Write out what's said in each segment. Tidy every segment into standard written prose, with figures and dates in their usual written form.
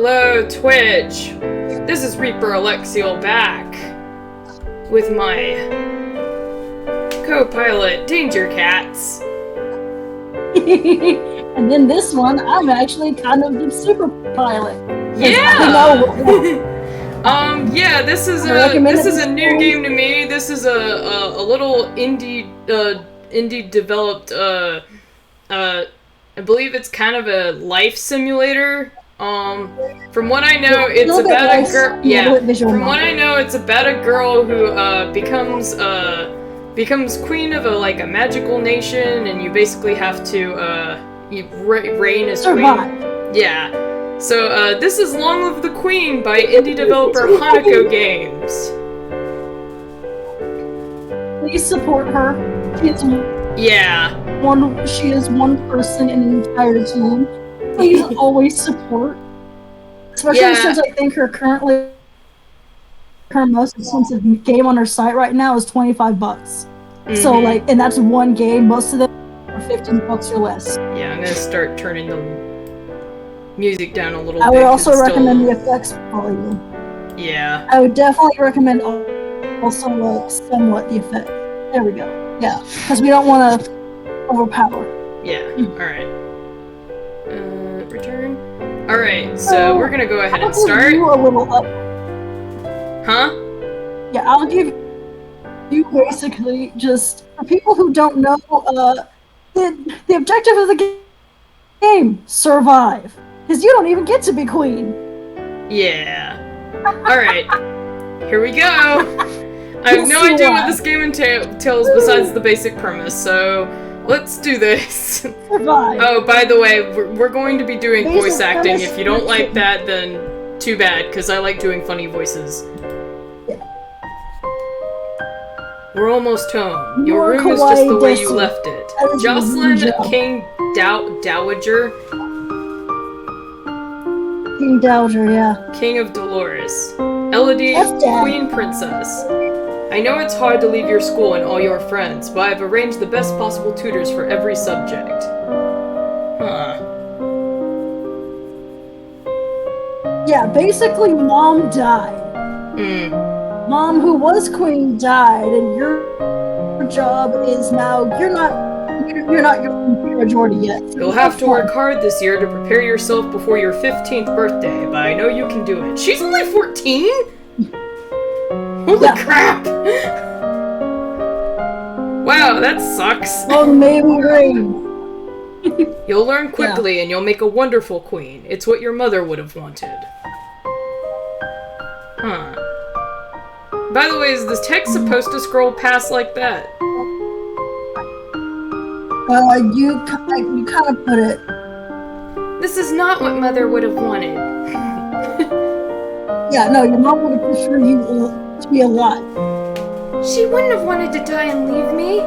Hello, Twitch. This is Reaper Alexiel back with my co-pilot, Danger Cats. And then this one, I'm actually kind of the super pilot. Yeah. Yeah. This is a new game to me. This is a little indie developed. I believe it's kind of a life simulator. From what I know, it's about a girl. Yeah. From what I know, it's about a girl who becomes queen of a magical nation, and you basically have to reign as queen. Yeah. So this is Long Live the Queen by indie developer Hanako Games. Please support her. She is one person in an entire team. Please always support. Especially since I think her most expensive game on her site right now is $25. Mm-hmm. So and that's one game. Most of them are $15 or less. Yeah, I'm gonna start turning the music down a little bit. I would also recommend the effects volume. Yeah. I would definitely recommend also somewhat the effect. There we go. Yeah, because we don't want to overpower. Yeah. All right. Return. All right. So we're gonna go ahead and start. You a little up. Huh? Yeah, I'll give you basically just for people who don't know the objective of the game: survive. Because you don't even get to be queen. Yeah. Alright. Here we go. I have no idea what this game entails besides the basic premise, so let's do this. Survive. Oh, by the way, we're going to be doing voice acting. If you don't like that, then too bad, because I like doing funny voices. Yeah. We're almost home. Your room is just the way you left it. Jocelyn King Dowager. King Dowager, yeah. King of Dolores. Elodie, Queen Princess. I know it's hard to leave your school and all your friends, but I've arranged the best possible tutors for every subject. Huh. Yeah, basically Mom died. Mom, who was queen, died, and your job is now, you're not your majority yet. You'll have to work hard this year to prepare yourself before your 15th birthday, but I know you can do it. She's only 14? Holy crap! Wow, that sucks. Long may we reign. You'll learn quickly and you'll make a wonderful queen. It's what your mother would have wanted. Huh. By the way, is this text supposed to scroll past like that? You kind of put it. This is not what Mother would have wanted. Yeah, no, your mom would have preferred you to be alive. She wouldn't have wanted to die and leave me.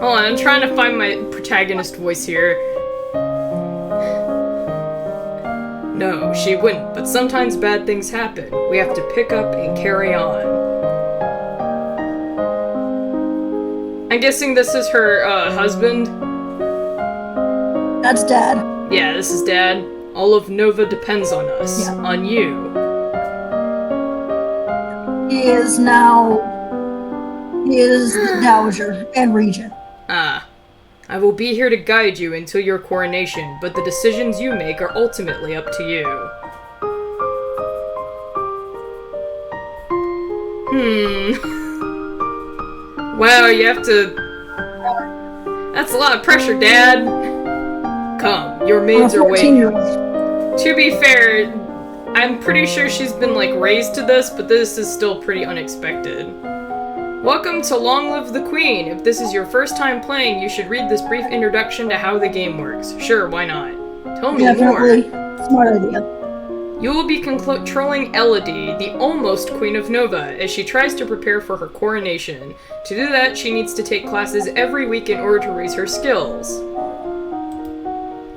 Hold on, I'm trying to find my protagonist voice here. No, she wouldn't, but sometimes bad things happen. We have to pick up and carry on. I'm guessing this is her husband? That's Dad. Yeah, this is Dad. All of Nova depends on us. Yeah. On you. He is the Dowager and Regent. Ah. I will be here to guide you until your coronation, but the decisions you make are ultimately up to you. Wow, you have to... That's a lot of pressure, Dad. Come, your maids are waiting. To be fair, I'm pretty sure she's been, raised to this, but this is still pretty unexpected. Welcome to Long Live the Queen. If this is your first time playing, you should read this brief introduction to how the game works. Sure, why not? Tell me more. Smart idea. You will be controlling Elodie, the almost Queen of Nova, as she tries to prepare for her coronation. To do that, she needs to take classes every week in order to raise her skills.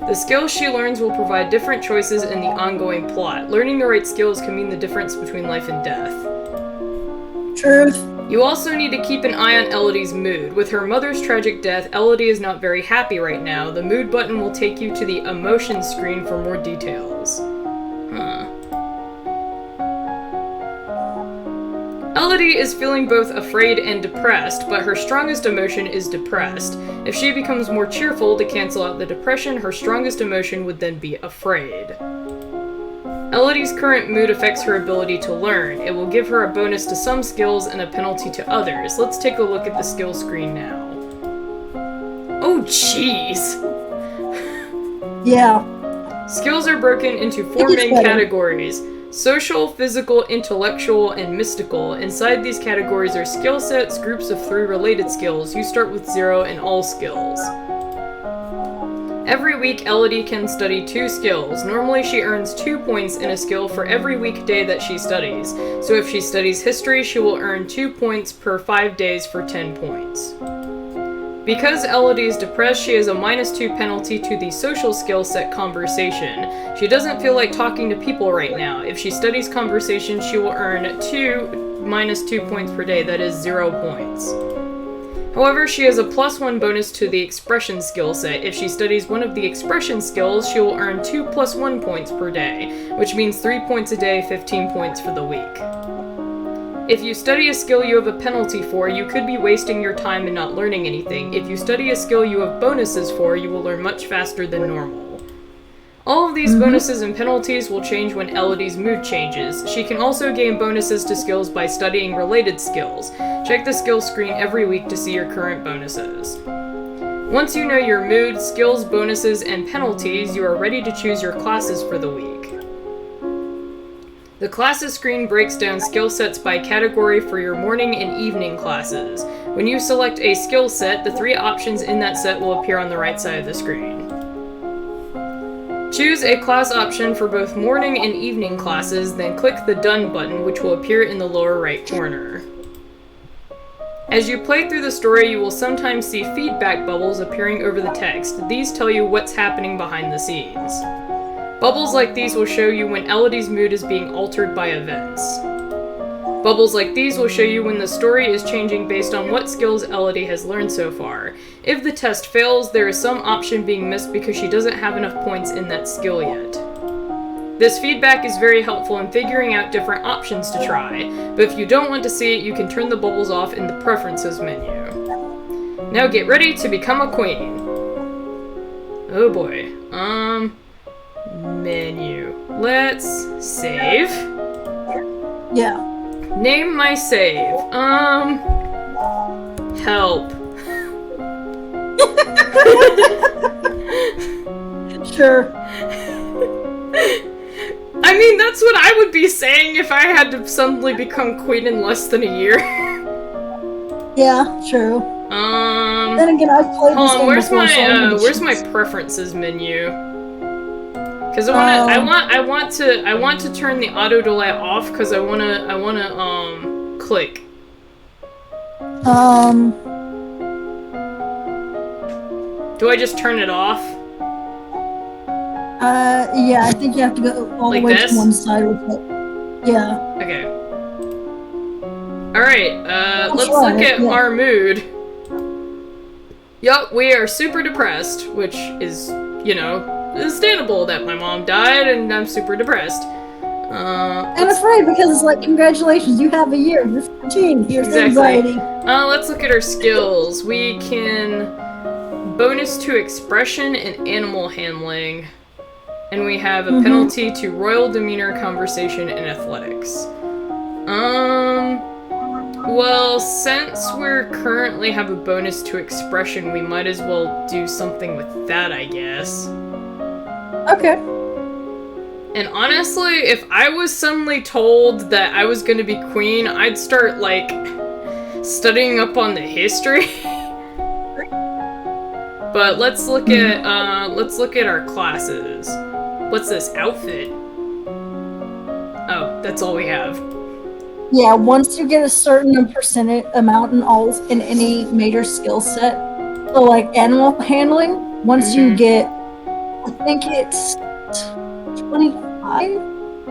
The skills she learns will provide different choices in the ongoing plot. Learning the right skills can mean the difference between life and death. Truth. You also need to keep an eye on Elodie's mood. With her mother's tragic death, Elodie is not very happy right now. The mood button will take you to the emotions screen for more details. Huh. Elodie is feeling both afraid and depressed, but her strongest emotion is depressed. If she becomes more cheerful to cancel out the depression, her strongest emotion would then be afraid. Elodie's current mood affects her ability to learn. It will give her a bonus to some skills and a penalty to others. Let's take a look at the skill screen now. Oh, jeez! Yeah. Skills are broken into 4 main categories: social, physical, intellectual, and mystical. Inside these categories are skill sets, groups of 3 related skills. You start with 0 in all skills. Every week, Elodie can study 2 skills. Normally, she earns 2 points in a skill for every weekday that she studies. So if she studies history, she will earn 2 points per 5 days for 10 points. Because Elodie is depressed, she has a -2 penalty to the social skill set conversation. She doesn't feel like talking to people right now. If she studies conversation, she will earn -2 points per day, that is 0 points. However, she has a +1 bonus to the expression skill set. If she studies one of the expression skills, she will earn 2 + 1 points per day, which means 3 points a day, 15 points for the week. If you study a skill you have a penalty for, you could be wasting your time and not learning anything. If you study a skill you have bonuses for, you will learn much faster than normal. All of these bonuses and penalties will change when Elodie's mood changes. She can also gain bonuses to skills by studying related skills. Check the skill screen every week to see your current bonuses. Once you know your mood, skills, bonuses, and penalties, you are ready to choose your classes for the week. The classes screen breaks down skill sets by category for your morning and evening classes. When you select a skill set, the 3 options in that set will appear on the right side of the screen. Choose a class option for both morning and evening classes, then click the Done button, which will appear in the lower right corner. As you play through the story, you will sometimes see feedback bubbles appearing over the text. These tell you what's happening behind the scenes. Bubbles like these will show you when Elodie's mood is being altered by events. Bubbles like these will show you when the story is changing based on what skills Elodie has learned so far. If the test fails, there is some option being missed because she doesn't have enough points in that skill yet. This feedback is very helpful in figuring out different options to try, but if you don't want to see it, you can turn the bubbles off in the Preferences menu. Now get ready to become a queen. Oh boy. Menu. Let's save. Yeah. Name my save. Help. Sure. I mean, that's what I would be saying if I had to suddenly become queen in less than a year. Yeah, true. Then again, I've played this game before, where's my preferences menu? Because I want to turn the auto delay off because I wanna click. Do I just turn it off? Yeah, I think you have to go all like the way this? to one side with it. Yeah. Okay. Alright, let's look at our mood. Yup, we are super depressed, which is, you know, understandable that my mom died and I'm super depressed. And afraid because it's like, congratulations, you have a year. You're 14. Here's anxiety. Let's look at our skills. We can bonus to expression and animal handling. And we have a penalty to royal demeanor, conversation, and athletics. Well, since we're currently have a bonus to expression, we might as well do something with that, I guess. Okay. And honestly, if I was suddenly told that I was gonna be queen, I'd start, like, studying up on the history. But let's look at our classes. What's this, outfit? Oh, that's all we have. Yeah, once you get a certain percentage amount in any major skill set, so like animal handling, once you get, I think it's 25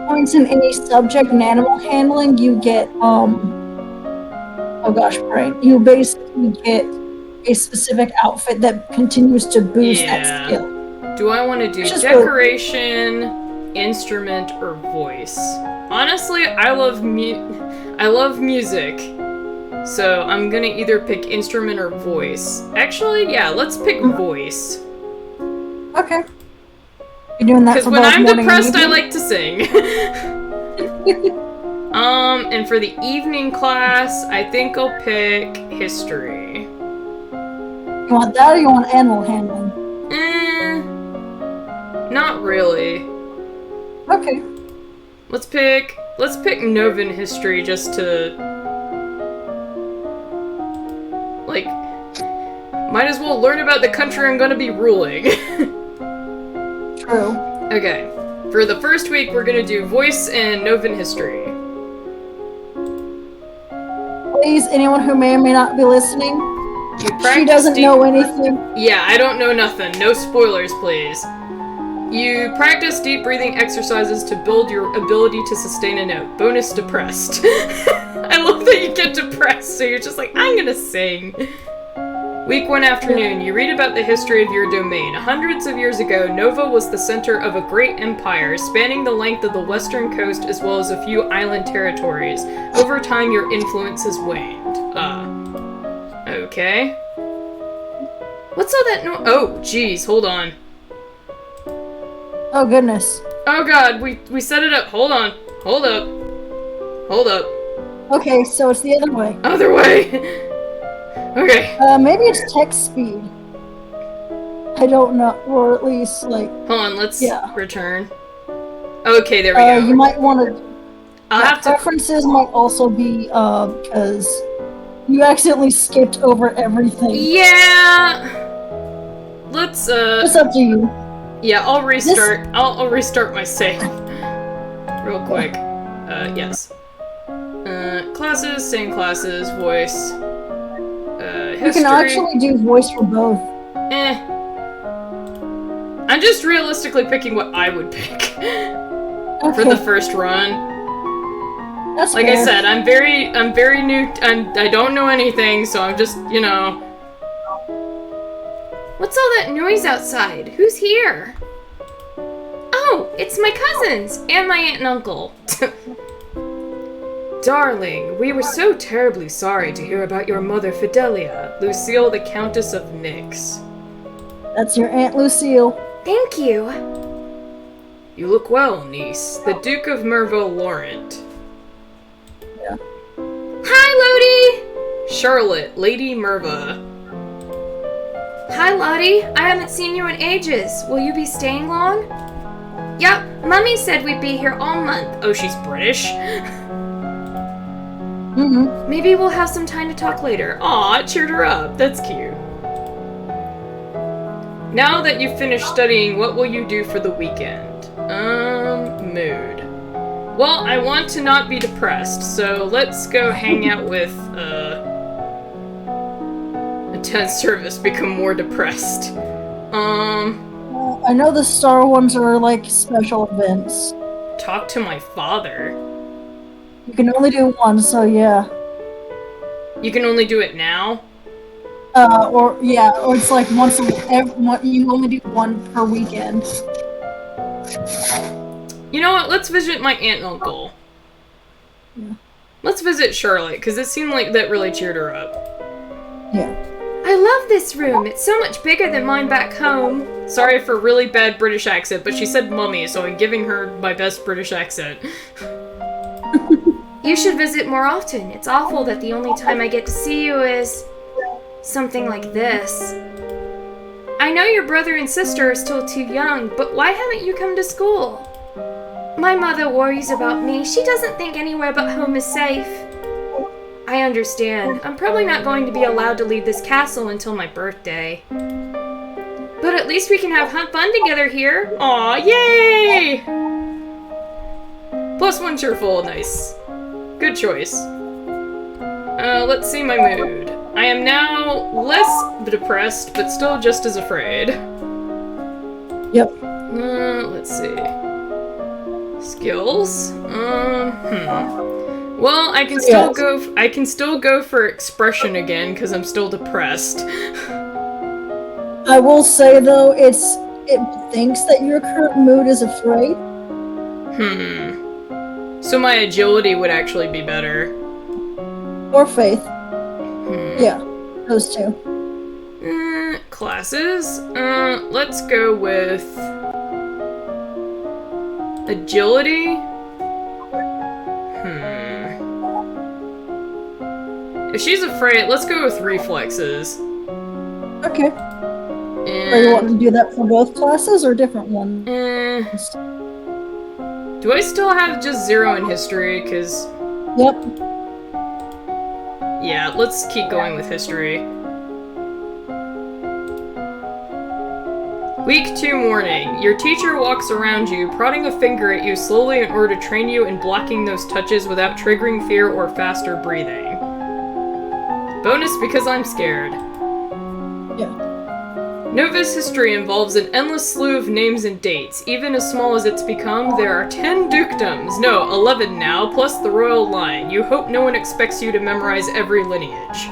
points in any subject in animal handling, you get, oh gosh, brain. You basically get a specific outfit that continues to boost that skill. Do I want to do decoration, instrument or voice. Honestly, I love music. So I'm gonna either pick instrument or voice. Actually, yeah, let's pick voice. Okay. You're doing that for both when I'm morning depressed, and I like to sing. And for the evening class, I think I'll pick history. You want that or you want animal handling? Not really. Okay. Let's pick Novan history just to, like, might as well learn about the country I'm gonna be ruling. True. Okay. For the first week, we're gonna do voice and Novan history. Please, anyone who may or may not be listening, she doesn't know anything. Yeah, I don't know nothing. No spoilers, please. You practice deep breathing exercises to build your ability to sustain a note. Bonus depressed. I love that you get depressed, so you're just like, I'm gonna sing. Week 1 afternoon, you read about the history of your domain. Hundreds of years ago, Nova was the center of a great empire, spanning the length of the western coast as well as a few island territories. Over time, your influence has waned. Okay. What's all that oh, jeez, hold on. Oh, goodness. Oh god, we set it up. Hold on. Hold up. Hold up. Okay, so it's the other way. Other way! Okay. Maybe it's text speed. I don't know, or at least, like... Hold on, let's return. Okay, there we go. You might want to... I'll have to... Preferences might also be, because you accidentally skipped over everything. Yeah! Let's, It's up to you. Yeah, I'll restart. I'll restart my save. Real quick. Yes. Classes, same classes, voice. History. You can actually do voice for both. I'm just realistically picking what I would pick for the first run. That's like fair. I said, I'm very new. I don't know anything, so I'm just, you know. What's all that noise outside? Who's here? Oh, it's my cousins and my aunt and uncle. Darling, we were so terribly sorry to hear about your mother, Fidelia, Lucille, the Countess of Nyx. That's your Aunt Lucille. Thank you. You look well, niece. The Duke of Merville Laurent. Yeah. Hi, Lodi! Charlotte, Lady Merva. Hi, Lottie. I haven't seen you in ages. Will you be staying long? Yup, Mummy said we'd be here all month. Oh, she's British? Mm-hmm. Maybe we'll have some time to talk later. Aw, it cheered her up. That's cute. Now that you've finished studying, what will you do for the weekend? Mood. Well, I want to not be depressed, so let's go hang out with, attend service, become more depressed. I know the star ones are like special events. Talk to my father. You can only do one, so yeah. You can only do it now? Or it's like once you only do one per weekend. You know what? Let's visit my aunt and uncle. Yeah. Let's visit Charlotte, because it seemed like that really cheered her up. Yeah. I love this room. It's so much bigger than mine back home. Sorry for really bad British accent, but she said mummy, so I'm giving her my best British accent. You should visit more often. It's awful that the only time I get to see you is something like this. I know your brother and sister are still too young, but why haven't you come to school? My mother worries about me. She doesn't think anywhere but home is safe. I understand. I'm probably not going to be allowed to leave this castle until my birthday. But at least we can have fun together here. Aw, yay! +1 cheerful, nice. Good choice. Let's see my mood. I am now less depressed, but still just as afraid. Yep. Let's see. Skills? Well, I can still go for expression again because I'm still depressed. I will say though, it thinks that your current mood is afraid, So my agility would actually be better. Or faith. Yeah, those two. Classes? Let's go with... agility? If she's afraid, let's go with reflexes. Okay. And... Are you wanting to do that for both classes or different ones? Do I still have just 0 in history? Because... Yep. Yeah, let's keep going with history. Week 2 morning. Your teacher walks around you, prodding a finger at you slowly in order to train you in blocking those touches without triggering fear or faster breathing. Bonus because I'm scared. Yeah. Nova's history involves an endless slew of names and dates. Even as small as it's become, there are 10 dukedoms. No, 11 now, plus the royal line. You hope no one expects you to memorize every lineage.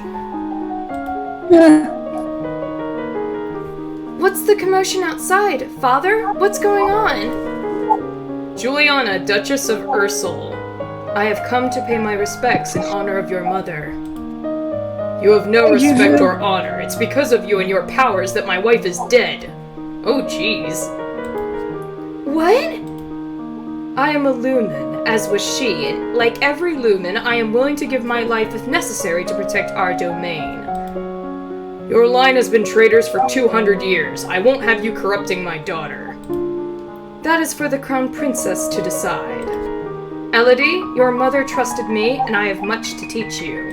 What's the commotion outside? Father? What's going on? Juliana, Duchess of Ursel. I have come to pay my respects in honor of your mother. You have no respect or honor. It's because of you and your powers that my wife is dead. Oh, jeez. What? I am a lumen, as was she, and like every lumen, I am willing to give my life if necessary to protect our domain. Your line has been traitors for 200 years. I won't have you corrupting my daughter. That is for the crown princess to decide. Elodie, your mother trusted me, and I have much to teach you.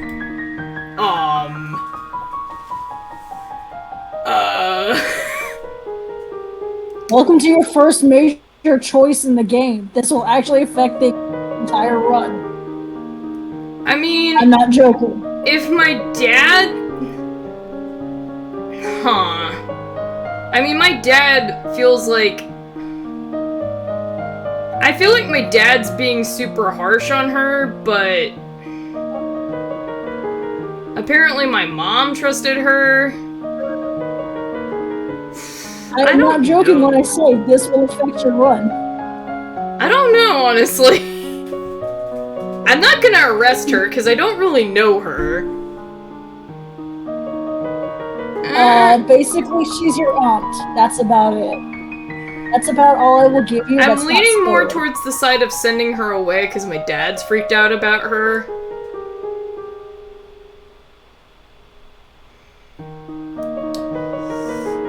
Welcome to your first major choice in the game. This will actually affect the entire run. I mean... I'm not joking. If my dad... I mean, my dad feels like... I feel like my dad's being super harsh on her, but... apparently my mom trusted her. I'm not joking when I say this will affect your run. I don't know, honestly. I'm not gonna arrest her, because I don't really know her. Basically, she's your aunt. That's about it. That's about all I will give you. I'm leaning more towards the side of sending her away, because my dad's freaked out about her.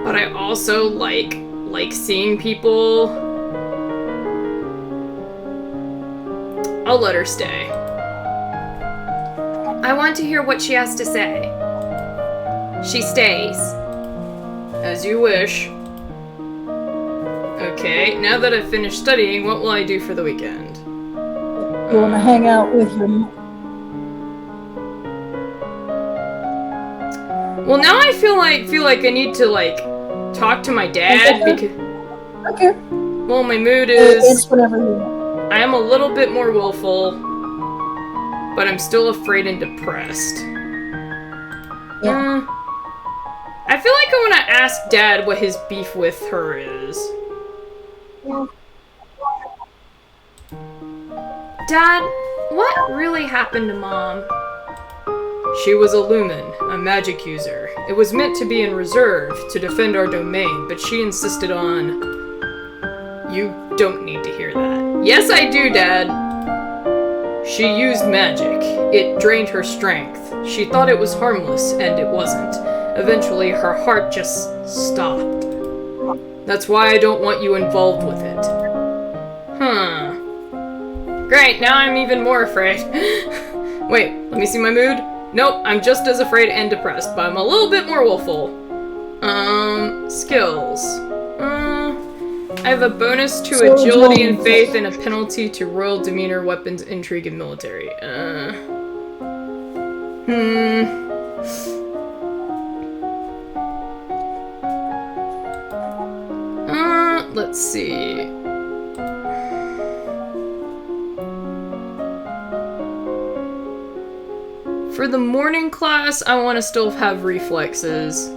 But I also like seeing people. I'll let her stay. I want to hear what she has to say. She stays. As you wish. Okay, now that I've finished studying, what will I do for the weekend? You want to hang out with your... Well, now I feel like I need to, talk to my dad, because... Okay. Well, my mood is... It's whatever you want. I am a little bit more willful, but I'm still afraid and depressed. Yeah. I feel like I want to ask Dad what his beef with her is. Dad, what really happened to Mom? She was a lumen, a magic user. It was meant to be in reserve, to defend our domain, but she insisted on... You don't need to hear that. Yes, I do, Dad! She used magic. It drained her strength. She thought it was harmless, and it wasn't. Eventually, her heart just stopped. That's why I don't want you involved with it. Great, now I'm even more afraid. Wait, let me see my mood. Nope, I'm just as afraid and depressed, but I'm a little bit more willful. Skills. I have a bonus to agility and faith and a penalty to royal demeanor, weapons, intrigue, and military. Let's see. For the morning class, I want to still have reflexes.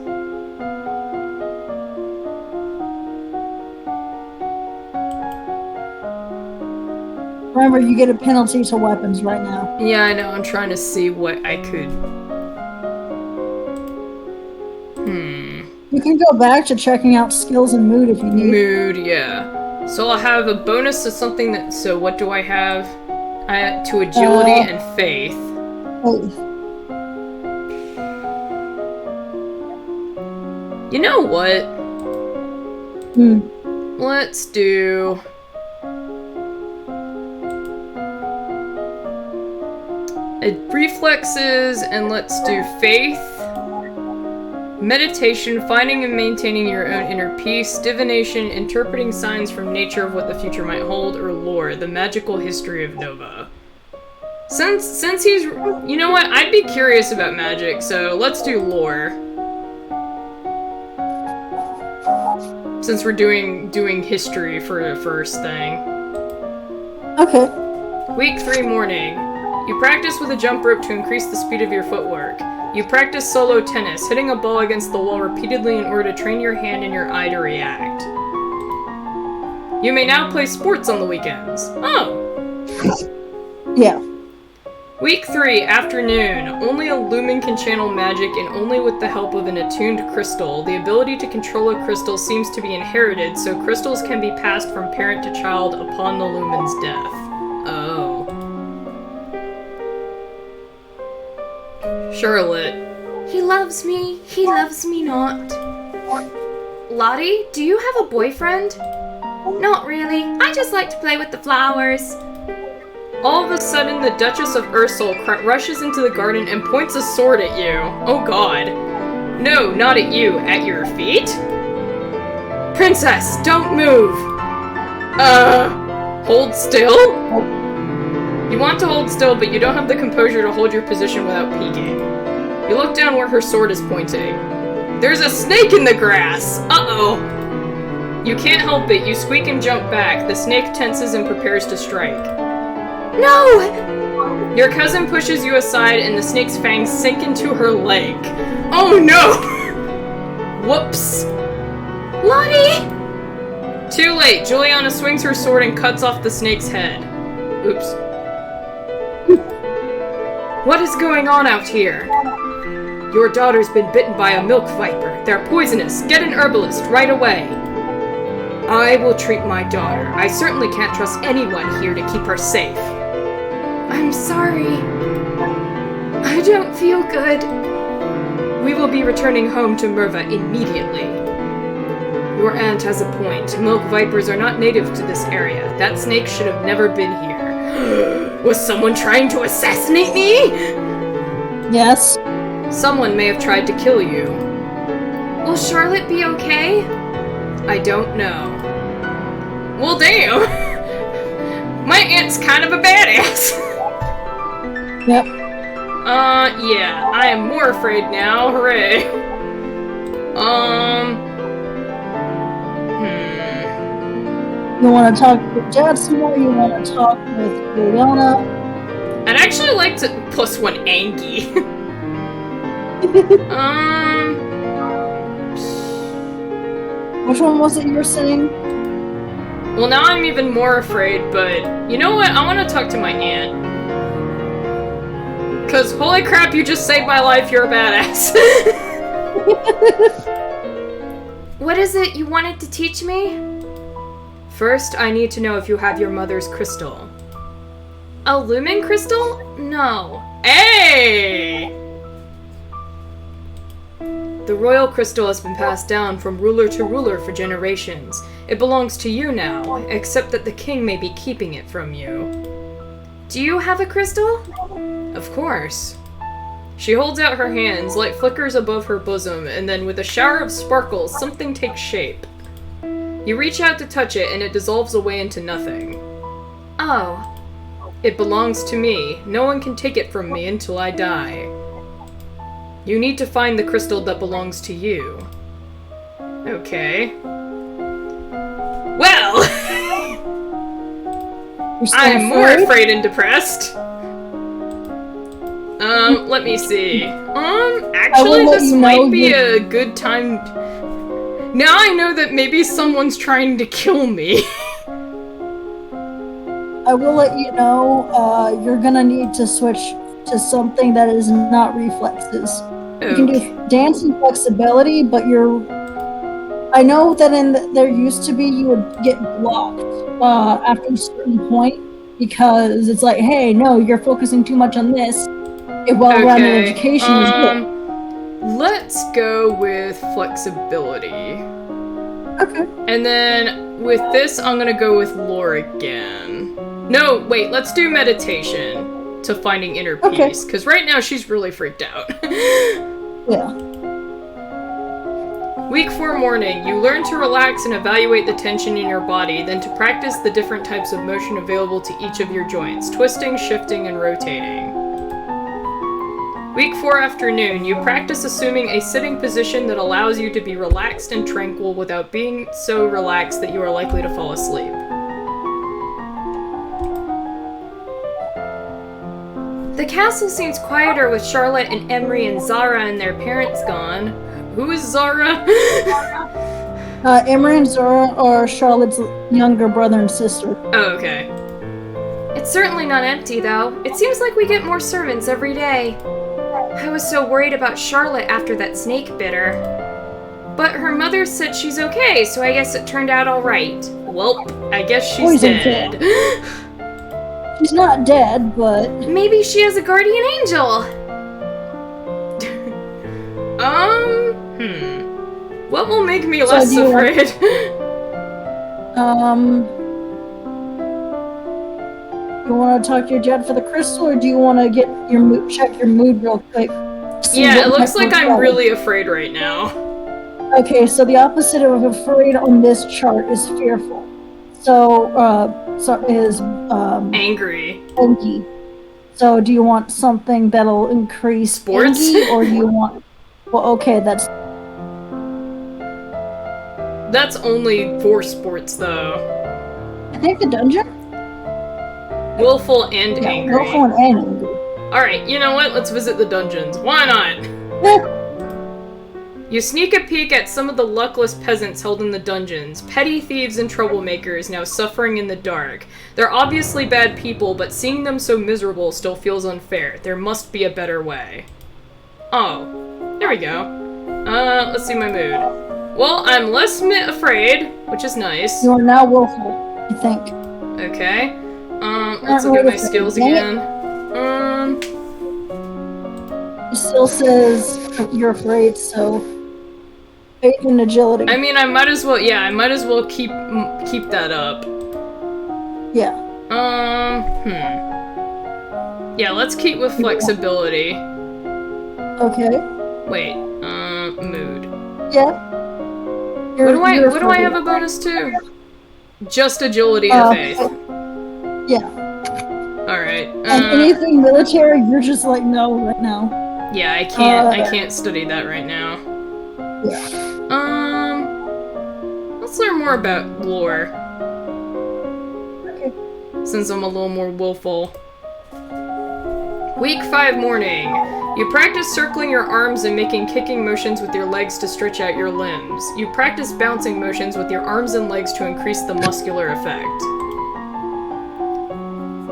Remember, you get a penalty to weapons right now. Yeah, I know. I'm trying to see what I could... You can go back to checking out skills and mood if you need. Mood, yeah. So I'll have a bonus to something that... So what do I have? To agility and faith. Faith. You know what? Let's do... reflexes, and let's do faith. Meditation, finding and maintaining your own inner peace. Divination, interpreting signs from nature of what the future might hold. Or lore, the magical history of Nova. Since he's... You know what? I'd be curious about magic, so let's do lore. Since we're doing history for the first thing. Okay. Week 3 morning. You practice with a jump rope to increase the speed of your footwork. You practice solo tennis, hitting a ball against the wall repeatedly in order to train your hand and your eye to react. You may now play sports on the weekends. Oh! Yeah. Week 3, afternoon. Only a Lumen can channel magic, and only with the help of an attuned crystal. The ability to control a crystal seems to be inherited, so crystals can be passed from parent to child upon the Lumen's death. Oh. Charlotte. He loves me not. Lottie, do you have a boyfriend? Not really. I just like to play with the flowers. All of a sudden, the Duchess of Ursel rushes into the garden and points a sword at you. Oh god. No, not at you. At your feet? Princess, don't move! Hold still? You want to hold still, but you don't have the composure to hold your position without peeking. You look down where her sword is pointing. There's a snake in the grass! Uh-oh! You can't help it. You squeak and jump back. The snake tenses and prepares to strike. No! Your cousin pushes you aside and the snake's fangs sink into her leg. Oh no! Whoops. Lottie! Too late. Juliana swings her sword and cuts off the snake's head. Oops. What is going on out here? Your daughter's been bitten by a milk viper. They're poisonous. Get an herbalist right away. I will treat my daughter. I certainly can't trust anyone here to keep her safe. I'm sorry. I don't feel good. We will be returning home to Merva immediately. Your aunt has a point. Milk vipers are not native to this area. That snake should have never been here. Was someone trying to assassinate me? Yes. Someone may have tried to kill you. Will Charlotte be okay? I don't know. Well, damn. My aunt's kind of a badass. Yep. Yeah. I am more afraid now. Hooray. You want to talk with Dad some more? You want to talk with Juliana? I'd actually like to plus one Angie. Which one was it you were saying? Well, now I'm even more afraid, but you know what? I want to talk to my aunt. Because holy crap, you just saved my life, you're a badass. What is it you wanted to teach me? First, I need to know if you have your mother's crystal. A lumen crystal? No. Hey! The royal crystal has been passed down from ruler to ruler for generations. It belongs to you now, except that the king may be keeping it from you. Do you have a crystal? Of course. She holds out her hands, light flickers above her bosom, and then with a shower of sparkles, something takes shape. You reach out to touch it, and it dissolves away into nothing. Oh. It belongs to me. No one can take it from me until I die. You need to find the crystal that belongs to you. Okay. Well! I am more afraid and depressed. Let me see. Actually, this might be a good time. Now I know that maybe someone's trying to kill me. I will let you know, you're gonna need to switch to something that is not reflexes. Okay. You can do dance and flexibility, but I know that there used to be you would get blocked after a certain point because it's like, hey, no, you're focusing too much on this. A well-rounded education is good. Let's go with flexibility. Okay. And then with this, I'm gonna go with lore again. No, wait, let's do meditation to finding inner peace. Because right now she's really freaked out. Yeah. Week 4 morning, you learn to relax and evaluate the tension in your body, then to practice the different types of motion available to each of your joints, twisting, shifting, and rotating. Week 4 afternoon, you practice assuming a sitting position that allows you to be relaxed and tranquil without being so relaxed that you are likely to fall asleep. The castle seems quieter with Charlotte and Emery and Zara and their parents gone. Who is Zara? Emery and Zara are Charlotte's younger brother and sister. Oh, okay. It's certainly not empty, though. It seems like we get more servants every day. I was so worried about Charlotte after that snake bit her. But her mother said she's okay, so I guess it turned out alright. Well, I guess she's dead. She's not dead, but... Maybe she has a guardian angel! What will make me less afraid? You want to talk to your dad for the crystal, or do you want to check your mood real quick? Yeah, it looks like I'm really afraid right now. Okay, so the opposite of afraid on this chart is fearful. So is angry. Angie. So do you want something that'll increase sports, Angie, or do you want? Well, okay, that's only for sports, though. I think the dungeon. Willful and angry. Willful and angry. Alright, you know what? Let's visit the dungeons. Why not? You sneak a peek at some of the luckless peasants held in the dungeons, petty thieves and troublemakers now suffering in the dark. They're obviously bad people, but seeing them so miserable still feels unfair. There must be a better way. Oh, there we go. Let's see my mood. Well, I'm less afraid, which is nice. You are now willful, I think. Okay. Let's look at my skills again. It still says you're afraid, so faith and agility. I mean, I might as well keep that up. Yeah. Yeah, let's keep with flexibility. Okay. Wait, mood. Yeah. What do I have a bonus to? Just agility and faith. Yeah. Alright. And anything military, you're just like, no, right now. Yeah, I can't study that right now. Yeah. Let's learn more about lore. Okay. Since I'm a little more willful. Week 5 morning. You practice circling your arms and making kicking motions with your legs to stretch out your limbs. You practice bouncing motions with your arms and legs to increase the muscular effect.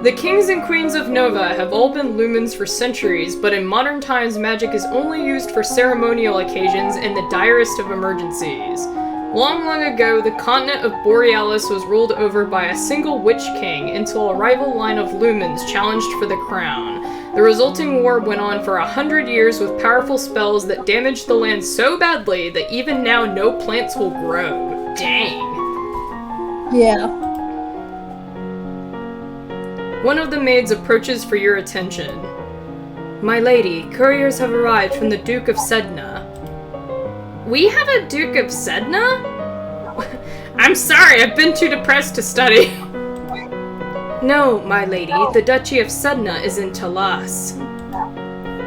The kings and queens of Nova have all been lumens for centuries, but in modern times magic is only used for ceremonial occasions and the direst of emergencies. Long, long ago, the continent of Borealis was ruled over by a single witch king until a rival line of lumens challenged for the crown. The resulting war went on for 100 years with powerful spells that damaged the land so badly that even now no plants will grow. Dang. Yeah. One of the maids approaches for your attention. My lady, couriers have arrived from the Duke of Sedna. We have a Duke of Sedna? I'm sorry, I've been too depressed to study. No, my lady, the Duchy of Sedna is in Talas.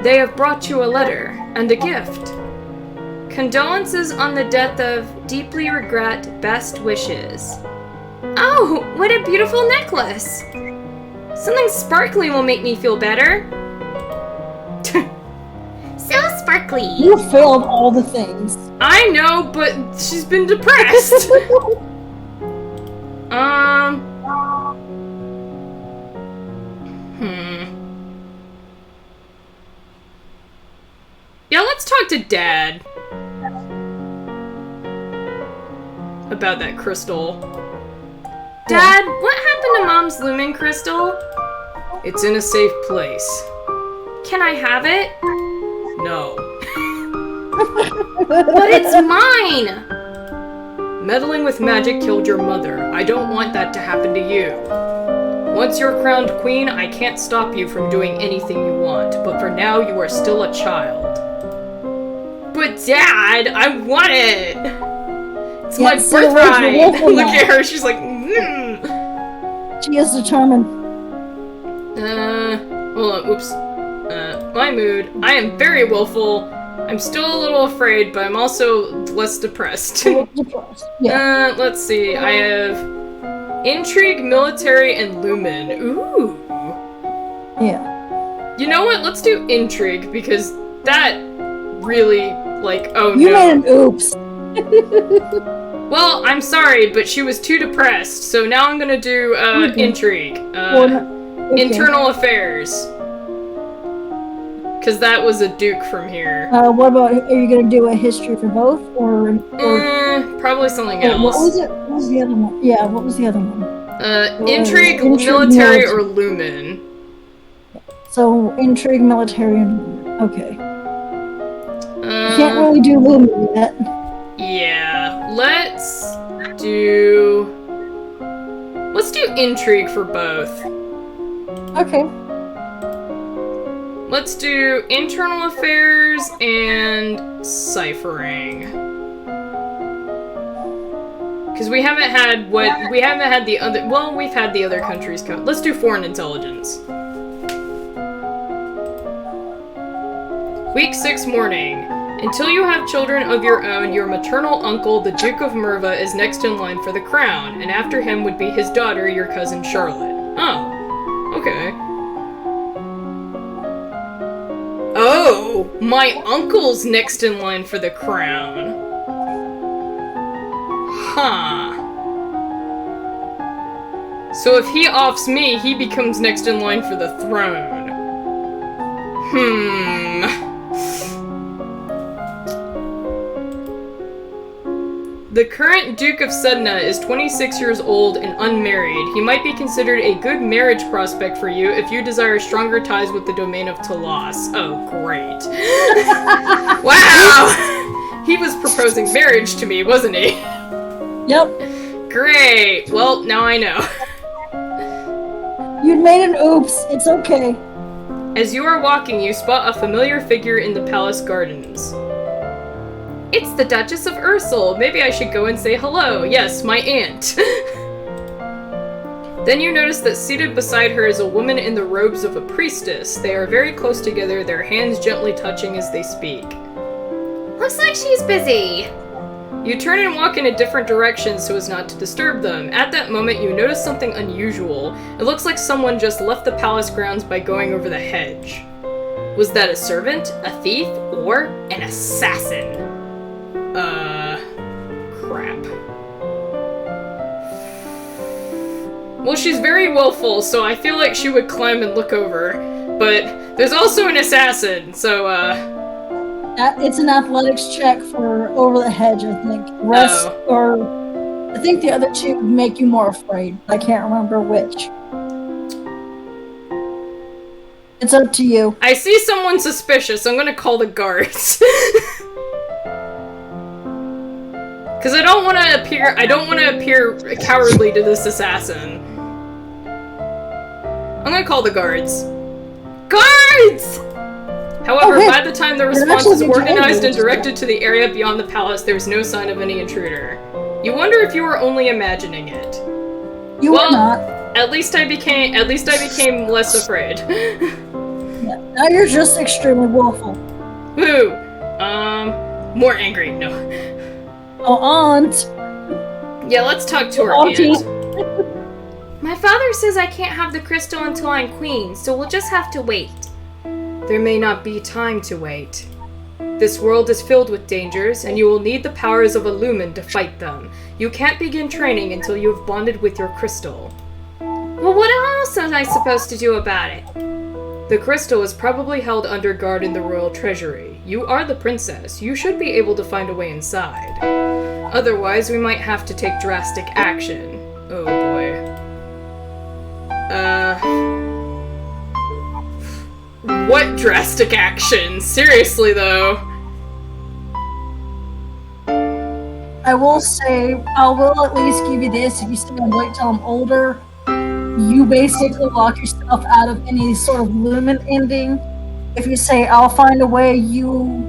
They have brought you a letter and a gift. Condolences on the death of deeply regret, best wishes. Oh, what a beautiful necklace! Something sparkly will make me feel better. So sparkly. You failed all the things. I know, but she's been depressed. Yeah, let's talk to Dad. About that crystal. Dad, what happened to Mom's lumen crystal? It's in a safe place. Can I have it? No. But it's mine! Meddling with magic killed your mother. I don't want that to happen to you. Once you're crowned queen, I can't stop you from doing anything you want, but for now you are still a child. But Dad, I want it! It's my birthright! Look at her, she's like, She is determined. Hold on, oops. My mood. I am very willful. I'm still a little afraid, but I'm also less depressed. Yeah. Let's see. I have intrigue, military, and lumen. Ooh. Yeah. You know what? Let's do intrigue, because that really, like, oh no. You made an oops. Well, I'm sorry, but she was too depressed, so now I'm gonna do, intrigue. Internal affairs. Because that was a duke from here. What about, are you going to do a history for both? Or probably something else. What was it? What was the other one? Yeah, what was the other one? Intrigue, military, or lumen. So, intrigue, military, and lumen. Okay. You can't really do lumen yet. Yeah, let's do intrigue for both. Okay. Let's do internal affairs and ciphering. Because we haven't had the other, well, we've had the other countries come. Let's do foreign intelligence. Week 6 morning. Until you have children of your own, your maternal uncle, the Duke of Merva, is next in line for the crown, and after him would be his daughter, your cousin Charlotte. Oh, okay. Oh, my uncle's next in line for the crown. Huh. So if he offs me, he becomes next in line for the throne. The current Duke of Sedna is 26 years old and unmarried. He might be considered a good marriage prospect for you if you desire stronger ties with the domain of Talas. Oh, great. Wow! He was proposing marriage to me, wasn't he? Yep. Great. Well, now I know. You made an oops. It's okay. As you are walking, you spot a familiar figure in the palace gardens. It's the Duchess of Ursul. Maybe I should go and say hello. Yes, my aunt. Then you notice that seated beside her is a woman in the robes of a priestess. They are very close together, their hands gently touching as they speak. Looks like she's busy. You turn and walk in a different direction so as not to disturb them. At that moment, you notice something unusual. It looks like someone just left the palace grounds by going over the hedge. Was that a servant, a thief, or an assassin? Crap. Well, she's very willful, so I feel like she would climb and look over. But there's also an assassin, so, It's an athletics check for over the hedge, I think. Or I think the other two would make you more afraid. I can't remember which. It's up to you. I see someone suspicious. I'm gonna call the guards. Because I don't want to appear cowardly to this assassin. I'm gonna call the guards. Guards! However, by the time the response is organized and directed to the area beyond the palace, there's no sign of any intruder. You wonder if you were only imagining it. You were not. At least I became less afraid. Yeah, now you're just extremely willful. Woo! More angry. No. Oh, aunt. Yeah, let's talk to her aunt. My father says I can't have the crystal until I'm queen, so we'll just have to wait. There may not be time to wait. This world is filled with dangers, and you will need the powers of a lumen to fight them. You can't begin training until you have bonded with your crystal. Well, what else was I supposed to do about it? The crystal is probably held under guard in the royal treasury. You are the princess. You should be able to find a way inside. Otherwise, we might have to take drastic action. Oh boy. What drastic action? Seriously, though. I will say, I will at least give you this. If you stay and wait till I'm older, you basically lock yourself out of any sort of lumen ending. If you say, I'll find a way, you,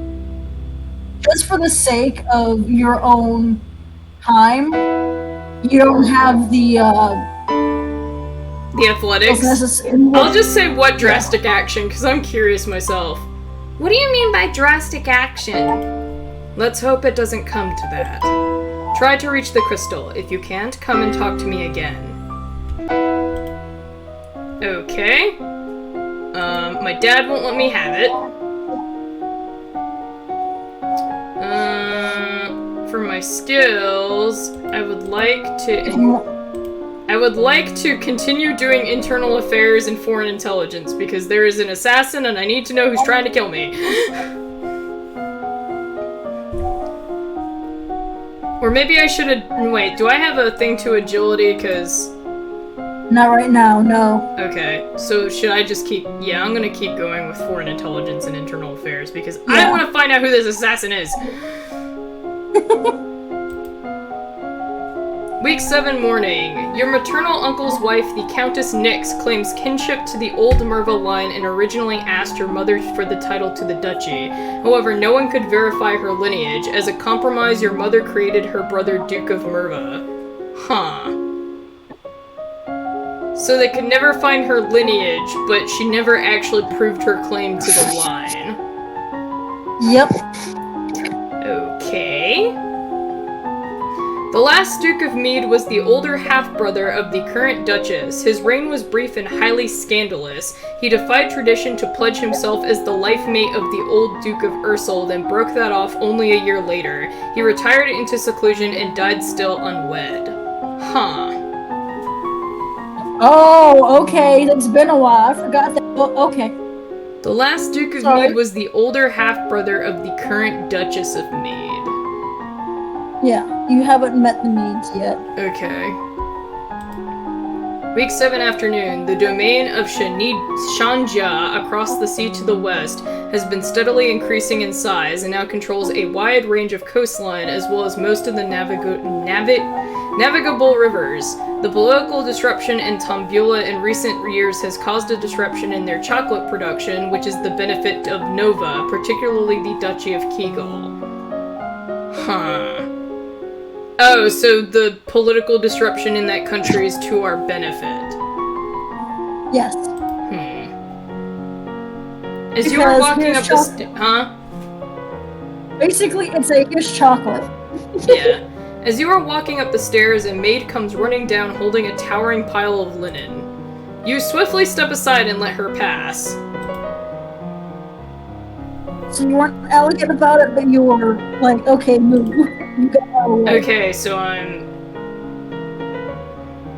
just for the sake of your own time, you don't have the athletics? I'll just say what drastic action, because I'm curious myself. What do you mean by drastic action? Let's hope it doesn't come to that. Try to reach the crystal. If you can't, come and talk to me again. Okay. My dad won't let me have it. For my skills, I would like to continue doing internal affairs and foreign intelligence, because there is an assassin and I need to know who's trying to kill me. Or maybe I should have... Wait, do I have a thing to agility? Because... Not right now, no. Okay, so should I just keep... Yeah, I'm gonna keep going with foreign intelligence and internal affairs, because I want to find out who this assassin is! Week 7 morning. Your maternal uncle's wife, the Countess Nyx, claims kinship to the old Merva line and originally asked your mother for the title to the duchy. However, no one could verify her lineage. As a compromise, your mother created her brother Duke of Merva. Huh. So they could never find her lineage, but she never actually proved her claim to the line. Yep. Okay. The last Duke of Mead was the older half-brother of the current Duchess. His reign was brief and highly scandalous. He defied tradition to pledge himself as the life mate of the old Duke of Ursul, then broke that off only a year later. He retired into seclusion and died still unwed. Huh. Oh, okay. That's been a while. I forgot that. Oh, okay. The last Duke of Mead was the older half-brother of the current Duchess of Mead. Yeah, you haven't met the Meads yet. Okay. Week 7 afternoon. The domain of Shanja, across the sea to the west, has been steadily increasing in size and now controls a wide range of coastline as well as most of the navigable rivers. The political disruption in Tambula in recent years has caused a disruption in their chocolate production, which is the benefit of Nova, particularly the Duchy of Kegel. Huh. Oh, so the political disruption in that country is to our benefit. Yes. As you were walking up the huh? Basically, it's a Hish chocolate. Yeah. As you are walking up the stairs, a maid comes running down holding a towering pile of linen. You swiftly step aside and let her pass. So you weren't elegant about it, but you were like, okay, move. You got out of the way. Okay, so I'm...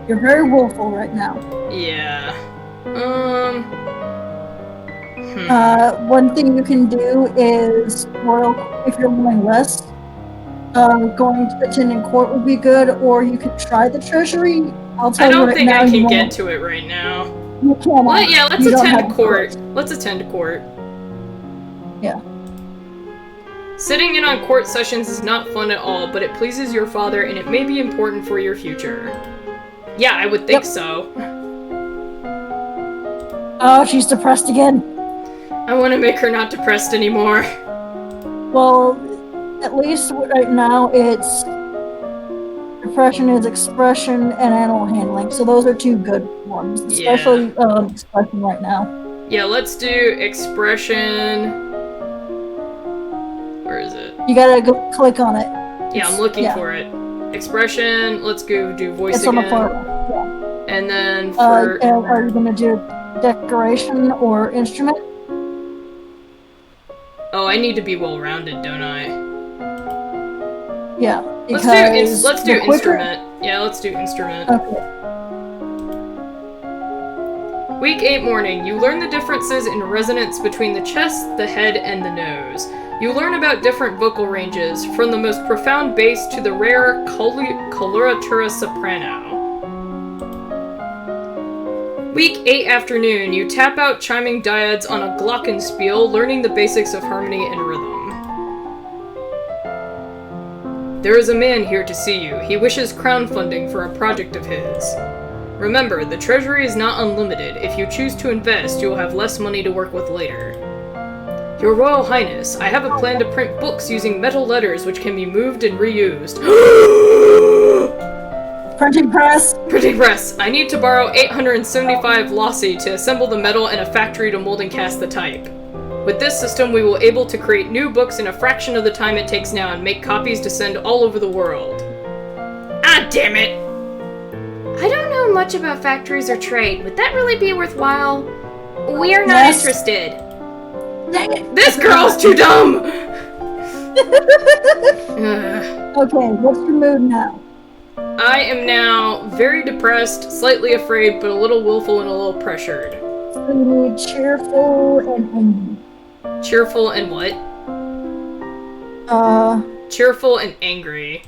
You're very willful right now. Yeah. One thing you can do is, if you're willing less, going to attending court would be good, or you could try the treasury. I'll tell you right now. I don't think I can get to it right now. You can't. Well, yeah, let's attend court. Let's attend court. Yeah. Sitting in on court sessions is not fun at all, but it pleases your father and it may be important for your future. Yeah, I would think so. Oh, she's depressed again. I want to make her not depressed anymore. Well, at least right now it's depression is expression and animal handling, so those are two good ones, especially expression right now. Yeah, let's do expression. Where is it? You gotta go click on it. Yeah, I'm looking for it. Expression, let's go do voice it's again. On the far right. Yeah. And then for... are you gonna do decoration or instrument? Oh, I need to be well-rounded, don't I? Yeah, let's do instrument. Yeah, let's do instrument. Okay. Week 8 morning, you learn the differences in resonance between the chest, the head, and the nose. You learn about different vocal ranges, from the most profound bass to the rare coloratura soprano. Week 8 afternoon, you tap out chiming dyads on a glockenspiel, learning the basics of harmony and rhythm. There is a man here to see you. He wishes crowdfunding for a project of his. Remember, the treasury is not unlimited. If you choose to invest, you will have less money to work with later. Your Royal Highness, I have a plan to print books using metal letters which can be moved and reused. Printing press! Printing press! I need to borrow 875 Lossi to assemble the metal and a factory to mold and cast the type. With this system, we will be able to create new books in a fraction of the time it takes now and make copies to send all over the world. Ah, damn it! I don't know much about factories or trade. Would that really be worthwhile? We are not interested. Dang it! This girl's too dumb! Okay, what's your mood now? I am now very depressed, slightly afraid, but a little willful and a little pressured. So you need cheerful and angry. Cheerful and what? Cheerful and angry.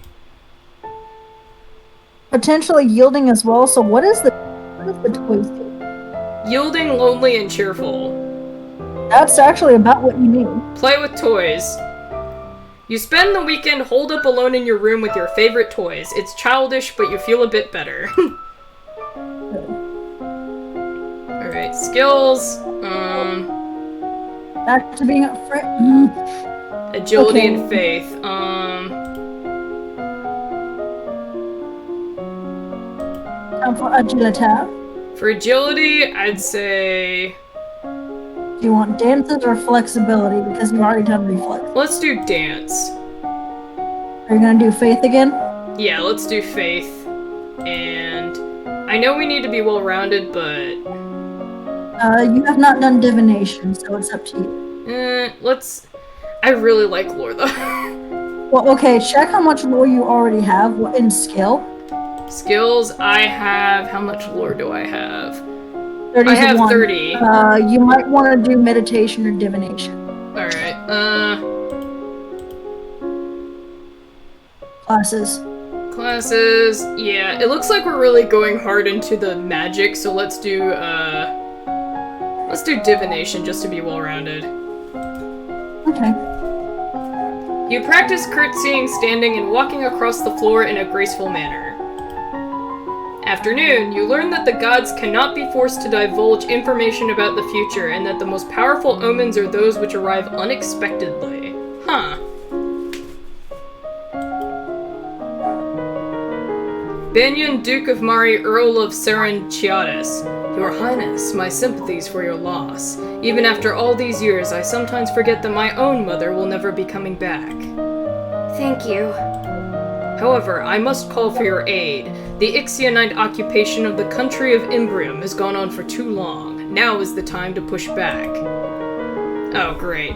Potentially yielding as well, so what is the choice here? Yielding, lonely, and cheerful. That's actually about what you need. Play with toys. You spend the weekend holed up alone in your room with your favorite toys. It's childish, but you feel a bit better. Alright, skills. Back to being a friend. Agility Okay. and faith. Time for agility. For agility, I'd say... Do you want dances or flexibility? Because you've already done reflex. Let's do dance. Are you gonna do faith again? Yeah, let's do faith. And I know we need to be well-rounded, but... You have not done divination, so it's up to you. Let's... I really like lore, though. Well, okay, check how much lore you already have in skill. Skills, I have... How much lore do I have? 30 I have 1. 30. You might want to do meditation or divination. Alright, Classes. Classes... Yeah, it looks like we're really going hard into the magic, so let's do, let's do divination just to be well-rounded. Okay. You practice curtsying, standing, and walking across the floor in a graceful manner. Afternoon, you learn that the gods cannot be forced to divulge information about the future, and that the most powerful omens are those which arrive unexpectedly. Huh. Benyon, Duke of Mari, Earl of Serenchiatis. Your Highness, my sympathies for your loss. Even after all these years, I sometimes forget that my own mother will never be coming back. Thank you. However, I must call for your aid. The Ixionite occupation of the country of Imbrium has gone on for too long. Now is the time to push back. Oh, great.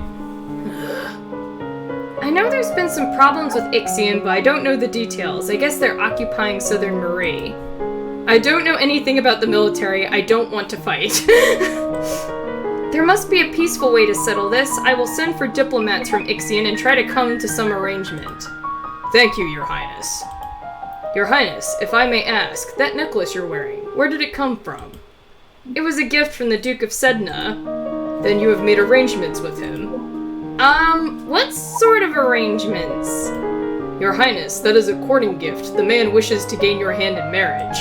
I know there's been some problems with Ixion, but I don't know the details. I guess they're occupying Southern Marie. I don't know anything about the military. I don't want to fight. There must be a peaceful way to settle this. I will send for diplomats from Ixion and try to come to some arrangement. Thank you, Your Highness. Your Highness, if I may ask, that necklace you're wearing, where did it come from? It was a gift from the Duke of Sedna. Then you have made arrangements with him. What sort of arrangements? Your Highness, that is a courting gift. The man wishes to gain your hand in marriage.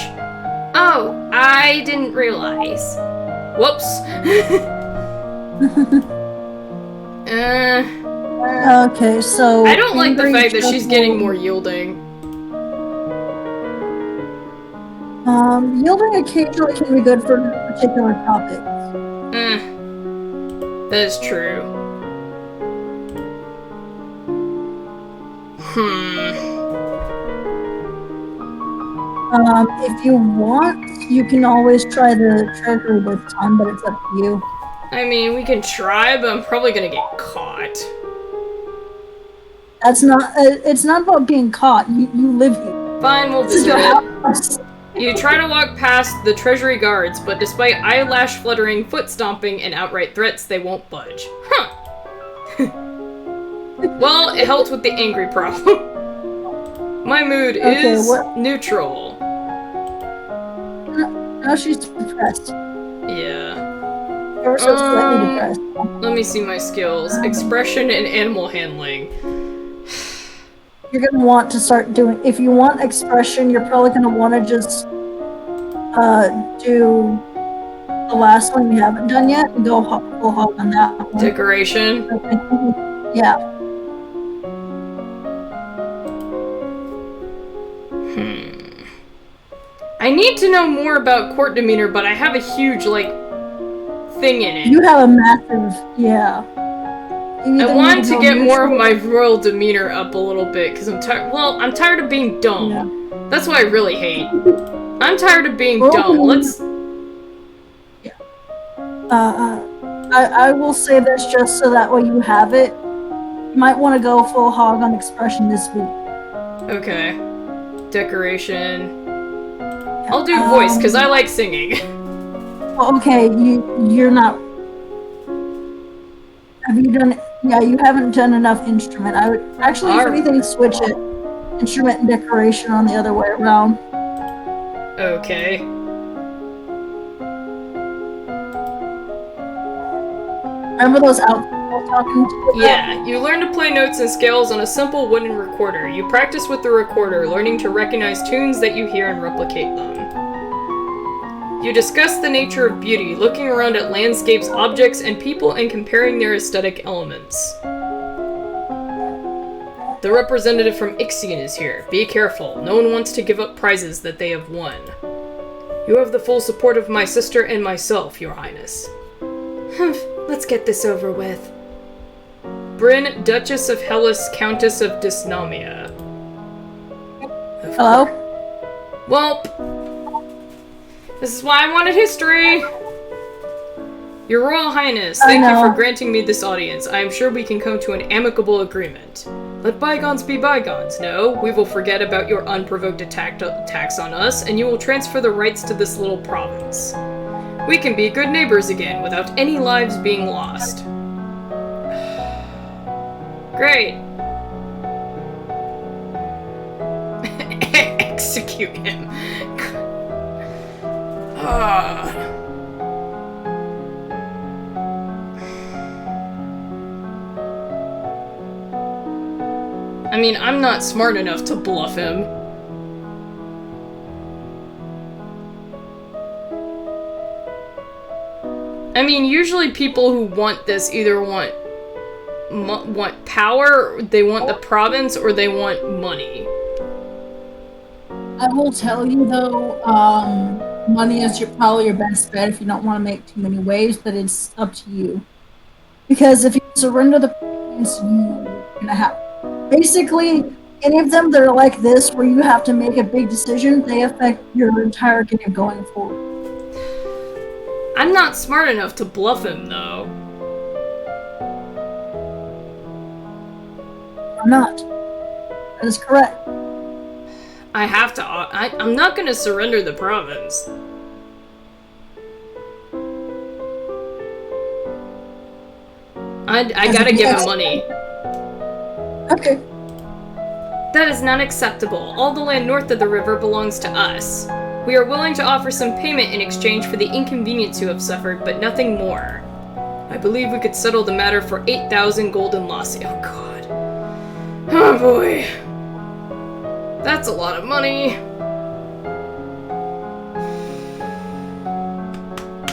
Oh, I didn't realize. Whoops. Okay, so... I don't like the angry, fact that she's cheerful- getting more yielding. Yielding occasionally can be good for particular topics. That is true. If you want, you can always try the treasury this time, but it's up to you. I mean, we can try, but I'm probably gonna get caught. That's not, it's not about being caught. You live here. Fine, we'll This is visit your it. house. You try to walk past the treasury guards, but despite eyelash fluttering, foot stomping, and outright threats, they won't budge. Huh. Well, it helps with the angry problem. My mood is neutral. Now she's depressed. Yeah. Or so slightly depressed. Let me see my skills. Expression and animal handling. You're gonna want to start doing. If you want expression, you're probably gonna want to just do the last one you haven't done yet and go full hog on that one. Decoration. Yeah. I need to know more about court demeanor, but I have a huge thing in it. You have a massive, yeah. I want to get more of my royal demeanor up a little bit, because I'm tired. Well, I'm tired of being dumb. Yeah. That's what I really hate. I'm tired of being dumb. Let's... Yeah. I will say this just so that way you have it. You might want to go full hog on expression this week. Okay. Decoration. I'll do voice, because I like singing. Okay, you're not... Have you done... Yeah, you haven't done enough instrument. I would... Actually, if anything, switch it. Instrument and decoration on the other way around. Okay. Remember those outfits I was talking to you about? Yeah, you learn to play notes and scales on a simple wooden recorder. You practice with the recorder, learning to recognize tunes that you hear and replicate them. You discuss the nature of beauty, looking around at landscapes, objects, and people and comparing their aesthetic elements. The representative from Ixion is here. Be careful. No one wants to give up prizes that they have won. You have the full support of my sister and myself, Your Highness. Humph, let's get this over with. Bryn, Duchess of Hellas, Countess of Dysnomia. Hello? Well, this is why I wanted history! Your Royal Highness, thank you for granting me this audience. I am sure we can come to an amicable agreement. Let bygones be bygones. No, we will forget about your unprovoked attacks on us, and you will transfer the rights to this little province. We can be good neighbors again, without any lives being lost. Great. Execute him. I mean, I'm not smart enough to bluff him. I mean, usually people who want this either want power, they want the province, or they want money. I will tell you though, money is probably your best bet if you don't want to make too many waves, but it's up to you. Because if you surrender the province, you're gonna have... Basically, any of them that are like this, where you have to make a big decision, they affect your entire game going forward. I'm not smart enough to bluff him, though. I'm not. That is correct. I have to... I'm not gonna surrender the province. I gotta give him money. Okay. That is not acceptable. All the land north of the river belongs to us. We are willing to offer some payment in exchange for the inconvenience you have suffered, but nothing more. I believe we could settle the matter for 8,000 golden lassi. Oh god. Oh boy. That's a lot of money.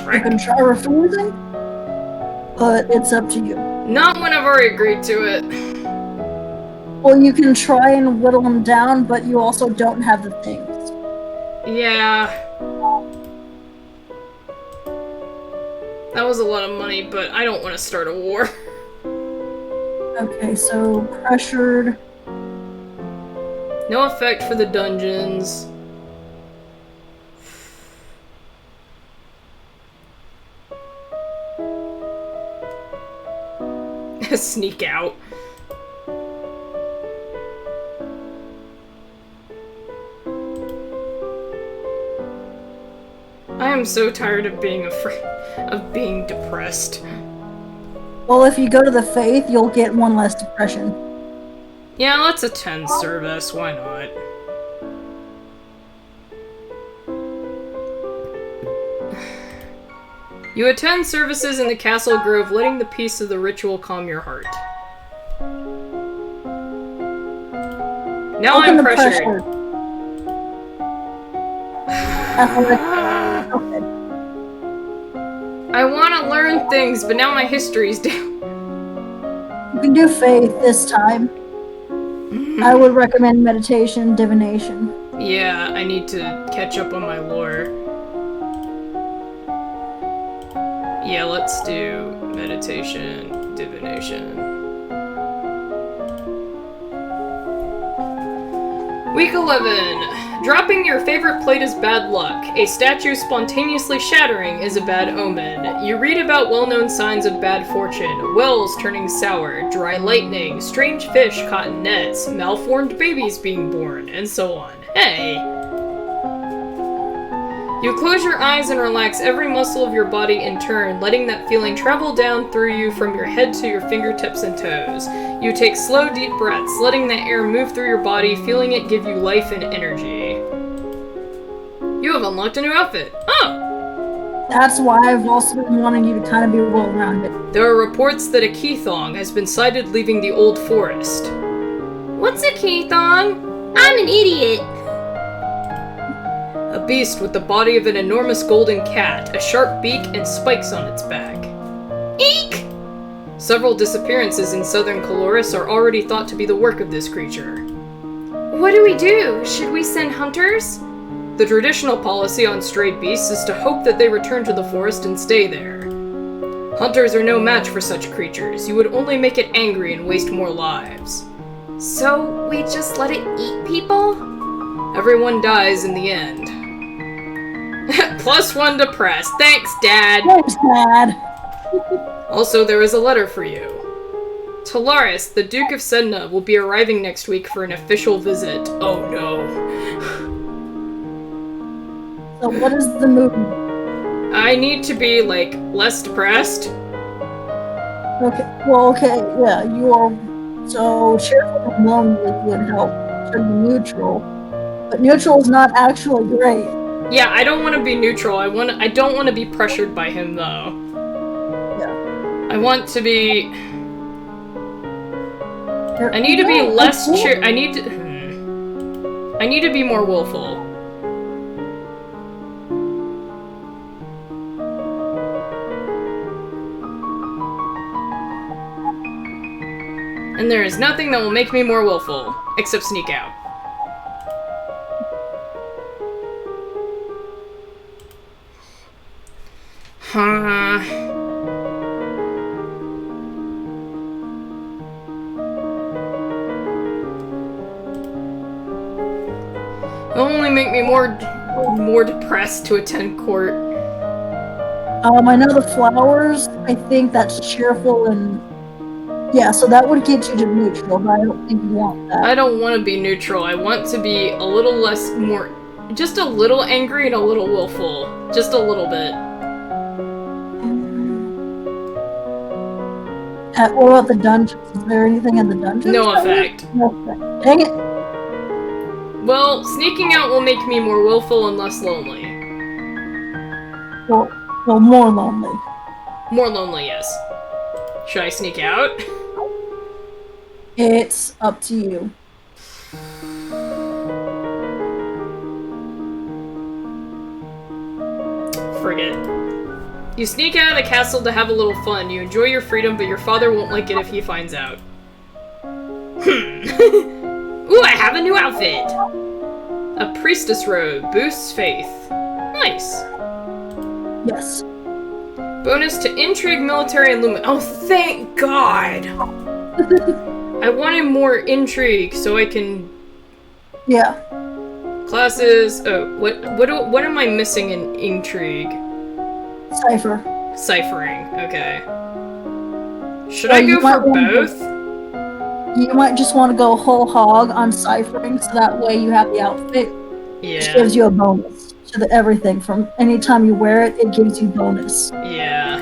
You can try refusing, but it's up to you. Not when I've already agreed to it. Well, you can try and whittle them down, but you also don't have the things. Yeah. That was a lot of money, but I don't want to start a war. Okay, so pressured. No effect for the dungeons. Sneak out. am so tired of being being depressed. Well, if you go to the faith, you'll get one less depression. Yeah, let's attend service. Why not? You attend services in the castle grove, letting the peace of the ritual calm your heart. Now I'm pressured. Okay. I want to learn things, but now my history's down. You can do faith this time. I would recommend meditation, divination. Yeah, I need to catch up on my lore. Yeah, let's do meditation, divination. Week 11. Dropping your favorite plate is bad luck. A statue spontaneously shattering is a bad omen. You read about well-known signs of bad fortune. Wells turning sour, dry lightning, strange fish caught in nets, malformed babies being born, and so on. Hey! You close your eyes and relax every muscle of your body in turn, letting that feeling travel down through you from your head to your fingertips and toes. You take slow, deep breaths, letting the air move through your body, feeling it give you life and energy. You have unlocked a new outfit. Oh! That's why I've also been wanting you to kind of be well-rounded. There are reports that a Keithong has been sighted leaving the old forest. What's a Keithong? I'm an idiot. A beast with the body of an enormous golden cat, a sharp beak, and spikes on its back. Eek! Several disappearances in southern Coloris are already thought to be the work of this creature. What do we do? Should we send hunters? The traditional policy on strayed beasts is to hope that they return to the forest and stay there. Hunters are no match for such creatures. You would only make it angry and waste more lives. So we just let it eat people? Everyone dies in the end. +1 depressed. Thanks, Dad! Thanks, Dad! Also, there is a letter for you. Talaris, the Duke of Sedna, will be arriving next week for an official visit. Oh no. So what is the movie? I need to be, like, less depressed. Okay, well, okay, yeah, you are... So, cheerful and lonely would help. Should be neutral. But neutral is not actually great. Yeah, I don't want to be neutral. I don't want to be pressured by him, though. Yeah. I want to be... I need to be less I need to be more willful. And there is nothing that will make me more willful, except sneak out. It'll only make me more depressed to attend court. I know the flowers. I think that's cheerful and... Yeah, so that would get you to neutral, but I don't think you want that. I don't want to be neutral. I want to be a little less, just a little angry and a little willful. Just a little bit. What about the dungeons? Is there anything in the dungeons? No effect. No effect. Dang it. Well, sneaking out will make me more willful and less lonely. Well, more lonely. More lonely, yes. Should I sneak out? It's up to you. Forget. You sneak out of the castle to have a little fun. You enjoy your freedom, but your father won't like it if he finds out. Ooh, I have a new outfit! A priestess robe. Boosts faith. Nice. Yes. Bonus to intrigue, military, and lumen. Oh, thank God! I wanted more intrigue so I can... Yeah. Classes... Oh, what am I missing in intrigue? Cipher. Ciphering, okay. Should I go for both? You might just want to go whole hog on ciphering, so that way you have the outfit. Yeah. Which gives you a bonus to everything. From anytime you wear it, it gives you bonus. Yeah.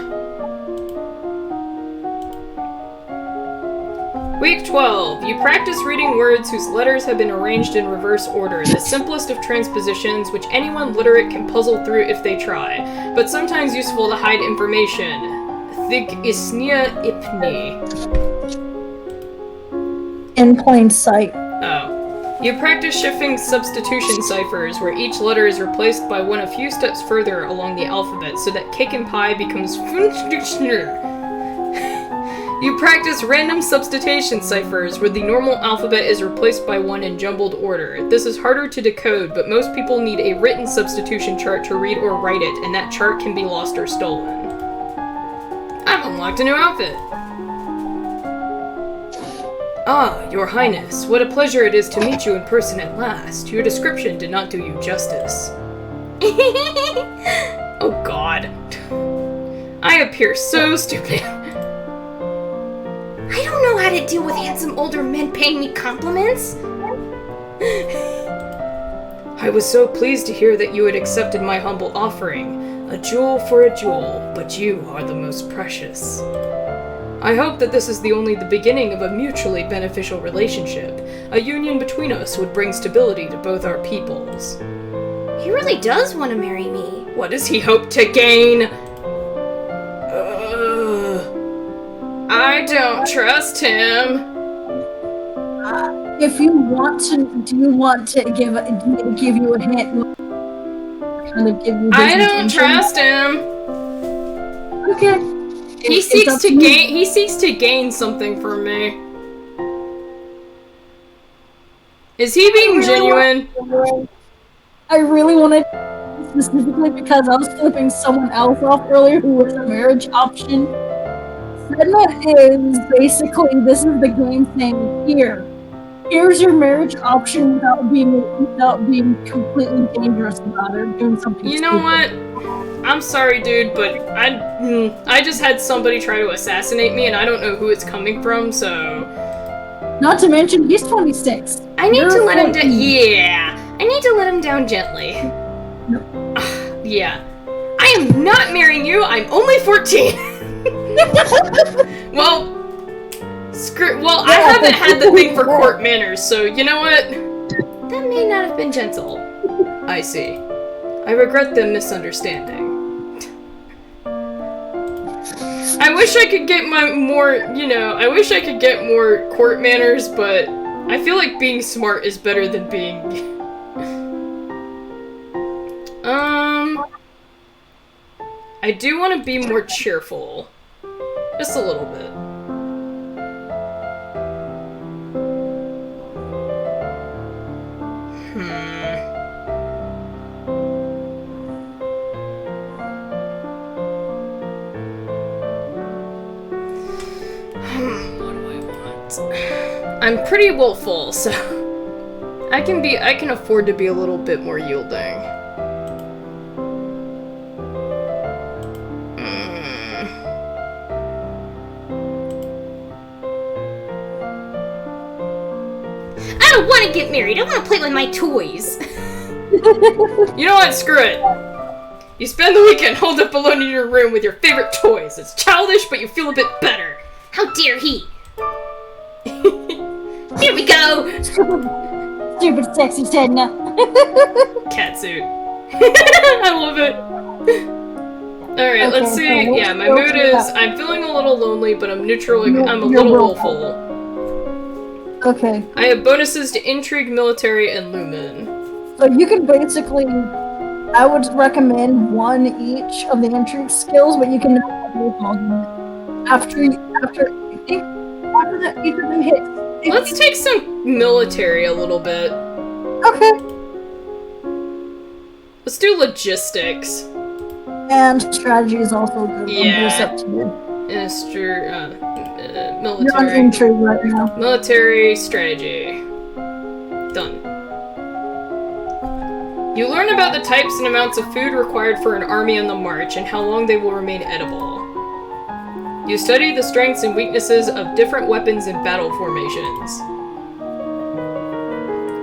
Week 12. You practice reading words whose letters have been arranged in reverse order, the simplest of transpositions which anyone literate can puzzle through if they try, but sometimes useful to hide information. Thig isnia ipni. In plain sight. Oh. You practice shifting substitution ciphers, where each letter is replaced by one a few steps further along the alphabet, so that cake and pie becomes You practice random substitution ciphers, where the normal alphabet is replaced by one in jumbled order. This is harder to decode, but most people need a written substitution chart to read or write it, and that chart can be lost or stolen. I've unlocked a new outfit! Ah, Your Highness, what a pleasure it is to meet you in person at last. Your description did not do you justice. Oh god. I appear so stupid. I don't know how to deal with handsome older men paying me compliments. I was so pleased to hear that you had accepted my humble offering. A jewel for a jewel, but you are the most precious. I hope that this is only the beginning of a mutually beneficial relationship. A union between us would bring stability to both our peoples. He really does want to marry me. What does he hope to gain? I don't trust him. If you want to, do you want to give you a hint? Kind of give you. I don't trust him. Okay. He seeks to gain something from me. Is he being genuine? I really wanted, specifically because I was flipping someone else off earlier who was a marriage option. Sedna is basically, this is the game saying, here's your marriage option without being completely dangerous about it, doing something You know stupid. what? I'm sorry, dude, but I just had somebody try to assassinate me, and I don't know who it's coming from, so... Not to mention, he's 26. I need to let him down. Yeah. I need to let him down gently. No. Yeah. I am not marrying you, I'm only 14! Well, I haven't had the thing for court manners, so you know what? That may not have been gentle. I see. I regret the misunderstanding. I wish I could get I wish I could get more court manners, but I feel like being smart is better than being... I do want to be more cheerful. Just a little bit. What do I want? I'm pretty willful, so I can afford to be a little bit more yielding. I don't want to get married. I want to play with my toys. You know what? Screw it. You spend the weekend holed up alone in your room with your favorite toys. It's childish, but you feel a bit better. How dare he? Here we go. Stupid sexy Sedna. Catsuit. I love it. Alright, Okay, let's see. so Yeah, my mood is I'm feeling a little lonely, but I'm neutral. I'm a You're little willful. willful. Okay. I have bonuses to intrigue, military, and lumen. So you can basically, I would recommend one each of the intrigue skills, but you can never do all of them. After each of them hits. Let's take some military a little bit. Okay. Let's do logistics. And strategy is also a good one. Yeah. It's up to you. You're on Military. intrigue right now. Military strategy. Done. You learn about the types and amounts of food required for an army on the march and how long they will remain edible. You study the strengths and weaknesses of different weapons and battle formations.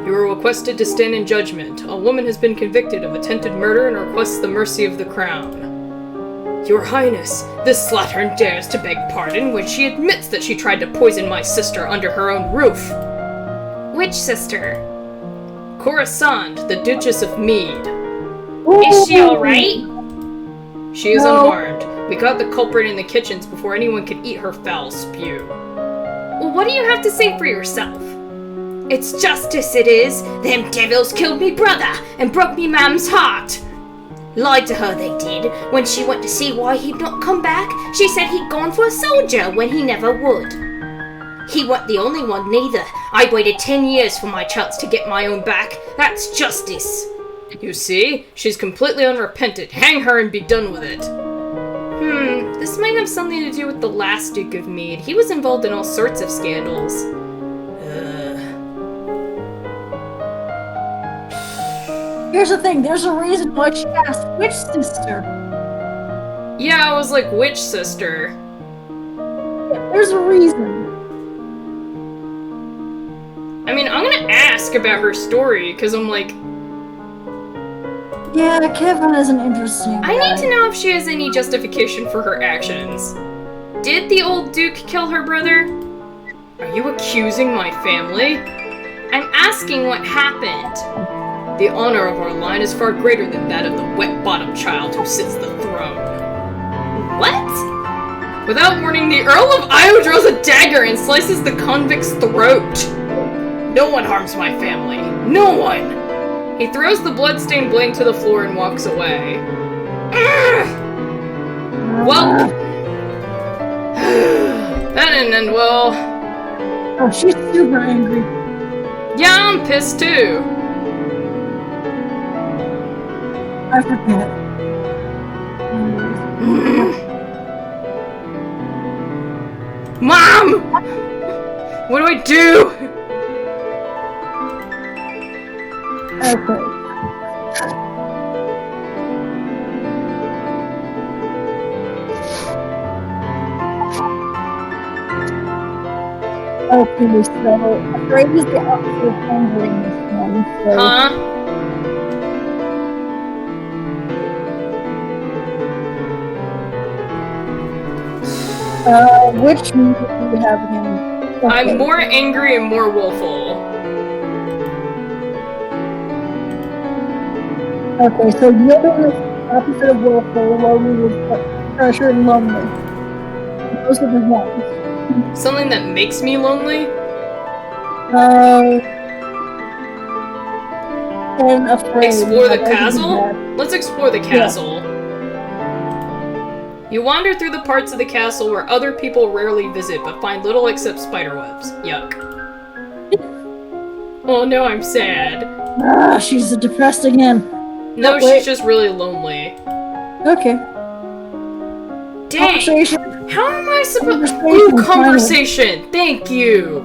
You are requested to stand in judgment. A woman has been convicted of attempted murder and requests the mercy of the crown. Your Highness, this slattern dares to beg pardon when she admits that she tried to poison my sister under her own roof. Which sister? Coruscant, the Duchess of Mead. Is she alright? She is unharmed. We got the culprit in the kitchens before anyone could eat her foul spew. Well, what do you have to say for yourself? It's justice, it is. Them devils killed me brother and broke me mam's heart. Lied to her, they did. When she went to see why he'd not come back, she said he'd gone for a soldier when he never would. He wasn't the only one, neither. I waited 10 years for my chance to get my own back. That's justice. You see? She's completely unrepentant. Hang her and be done with it. This might have something to do with the last Duke of Mead. He was involved in all sorts of scandals. Here's the thing, there's a reason why she asked which sister. Yeah, I was like, which sister? Yeah, there's a reason. I mean, I'm gonna ask about her story, because I'm like... Yeah, Kevin is an interesting guy. I need to know if she has any justification for her actions. Did the old Duke kill her brother? Are you accusing my family? I'm asking what happened. The honor of our line is far greater than that of the wet-bottomed child who sits the throne. What? Without warning, the Earl of Io draws a dagger and slices the convict's throat. No one harms my family. No one! He throws the blood-stained blade to the floor and walks away. Well... that didn't end well. Oh, she's super angry. Yeah, I'm pissed too. I forget. Mom! What do I do? Okay. Okay, so afraid is the opposite of angry in this one. So. Huh? Which mood do you have again? Okay. I'm more angry and more willful. Okay, so yielding is the opposite of willful, lonely is pressure and lonely. Those are the ones. Something that makes me lonely? And afraid. Explore the Like, I can do castle? that. Let's explore the castle. You wander through the parts of the castle where other people rarely visit, but find little except spiderwebs. Yuck. Oh no, I'm sad. Ah, she's depressed again. No, Wait. she's just really lonely. Okay. Dang. Conversation. How am I supposed... Ooh, conversation! Thank you!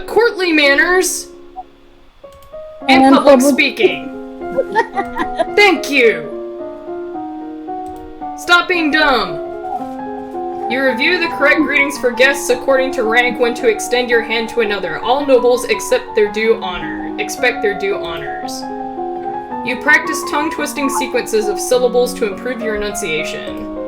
Courtly manners. And public speaking. Thank you! Stop being dumb! You review the correct greetings for guests according to rank when to extend your hand to another. All nobles expect their due honors. You practice tongue-twisting sequences of syllables to improve your enunciation.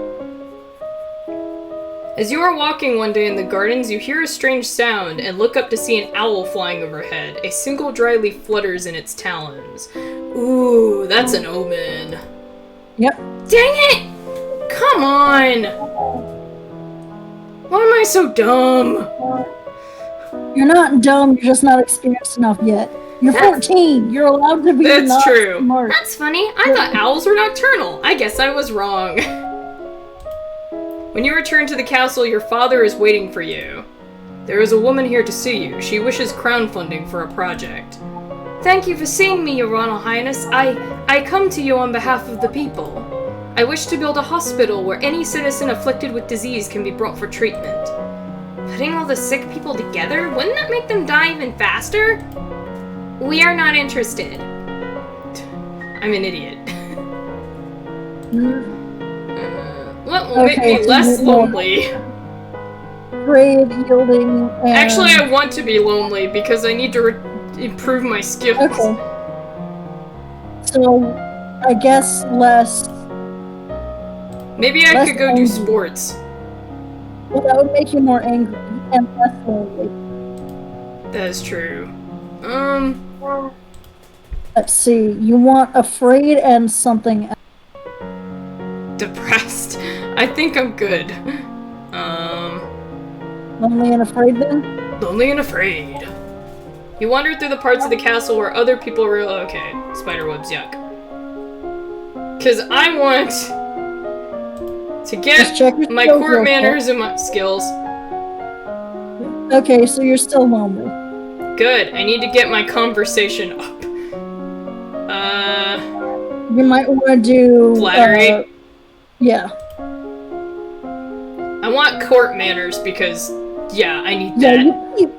As you are walking one day in the gardens, you hear a strange sound and look up to see an owl flying overhead. A single dry leaf flutters in its talons. Ooh, that's an omen. Yep. Dang it! Come on! Why am I so dumb? You're not dumb, you're just not experienced enough yet. You're 14. You're allowed to be That's not true. smart. That's funny. I thought owls were nocturnal. I guess I was wrong. When you return to the castle, your father is waiting for you. There is a woman here to see you. She wishes crowdfunding for a project. Thank you for seeing me, Your Royal Highness. I come to you on behalf of the people. I wish to build a hospital where any citizen afflicted with disease can be brought for treatment. Putting all the sick people together, wouldn't that make them die even faster? We are not interested. I'm an idiot. Mm. What will make me so less you- lonely? afraid, yielding, and... Actually, I want to be lonely because I need to improve my skills. Okay. So, I guess less... Maybe I could go angry. do sports. Well, that would make you more angry and less lonely. That is true. Let's see. You want afraid and something else. Depressed. I think I'm good. Lonely and afraid then? Lonely and afraid. You wander through the parts of the castle where other people are... Okay, spiderwebs, yuck. Because I want to get my court manners and my skills. Okay, so you're still lonely. Good. I need to get my conversation up. You might want to do... Flattery? Yeah. I want court manners because, yeah, I need Yeah, that. you keep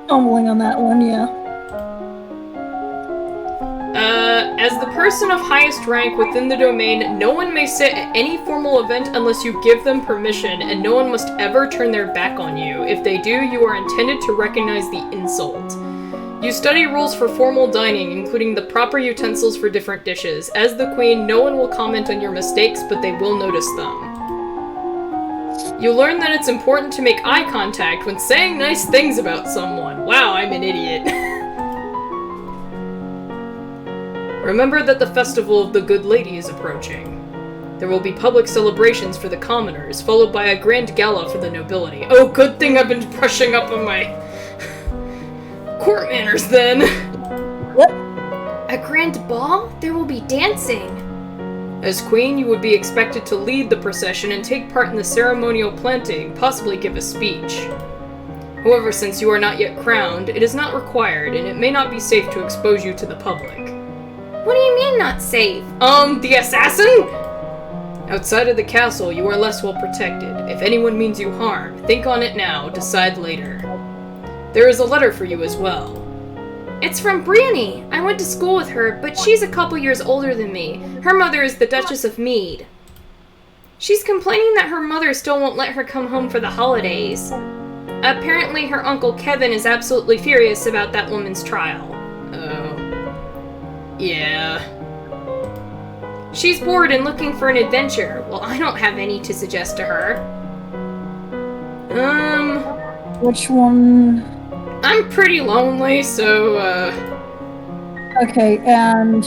fumbling on that one, yeah. As the person of highest rank within the domain, no one may sit at any formal event unless you give them permission, and no one must ever turn their back on you. If they do, you are intended to recognize the insult. You study rules for formal dining, including the proper utensils for different dishes. As the queen, no one will comment on your mistakes, but they will notice them. You learn that it's important to make eye contact when saying nice things about someone. Wow, I'm an idiot. Remember that the festival of the Good Lady is approaching. There will be public celebrations for the commoners, followed by a grand gala for the nobility. Oh, good thing I've been brushing up on my court manners then. What? A grand ball? There will be dancing. As queen, you would be expected to lead the procession and take part in the ceremonial planting, possibly give a speech. However, since you are not yet crowned, it is not required, and it may not be safe to expose you to the public. What do you mean not safe? The assassin? Outside of the castle, you are less well protected. If anyone means you harm, think on it now, decide later. There is a letter for you as well. It's from Briony. I went to school with her, but she's a couple years older than me. Her mother is the Duchess of Mead. She's complaining that her mother still won't let her come home for the holidays. Apparently her uncle Kevin is absolutely furious about that woman's trial. Oh. Yeah. She's bored and looking for an adventure. Well, I don't have any to suggest to her. Which one? I'm pretty lonely, so, Okay, and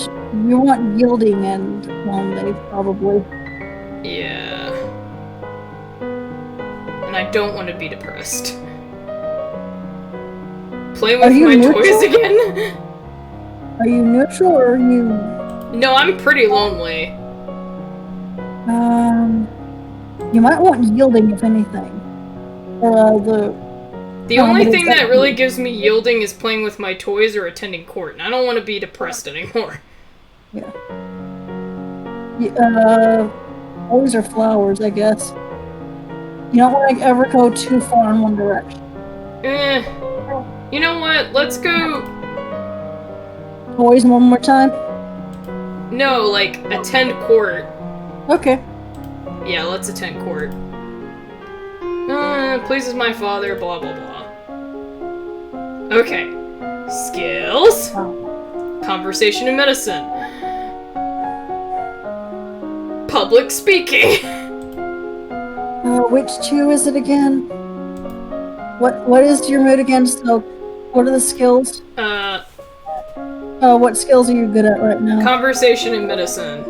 you want yielding and lonely, probably. Yeah. And I don't want to be depressed. Play with my toys again? Are you neutral or are you... No, I'm pretty lonely. You might want yielding, if anything. The only thing that really gives me yielding is playing with my toys or attending court, and I don't want to be depressed anymore. Yeah. Toys or flowers, I guess. You don't want to ever go too far in one direction. You know what? Let's go... Toys one more time? No, like, attend court. Okay. Yeah, let's attend court. Pleases my father, blah blah blah. Okay. Skills. Conversation and medicine. Public speaking. Which two is it again? What is your mood again? So, what are the skills? What skills are you good at right now? Conversation and medicine.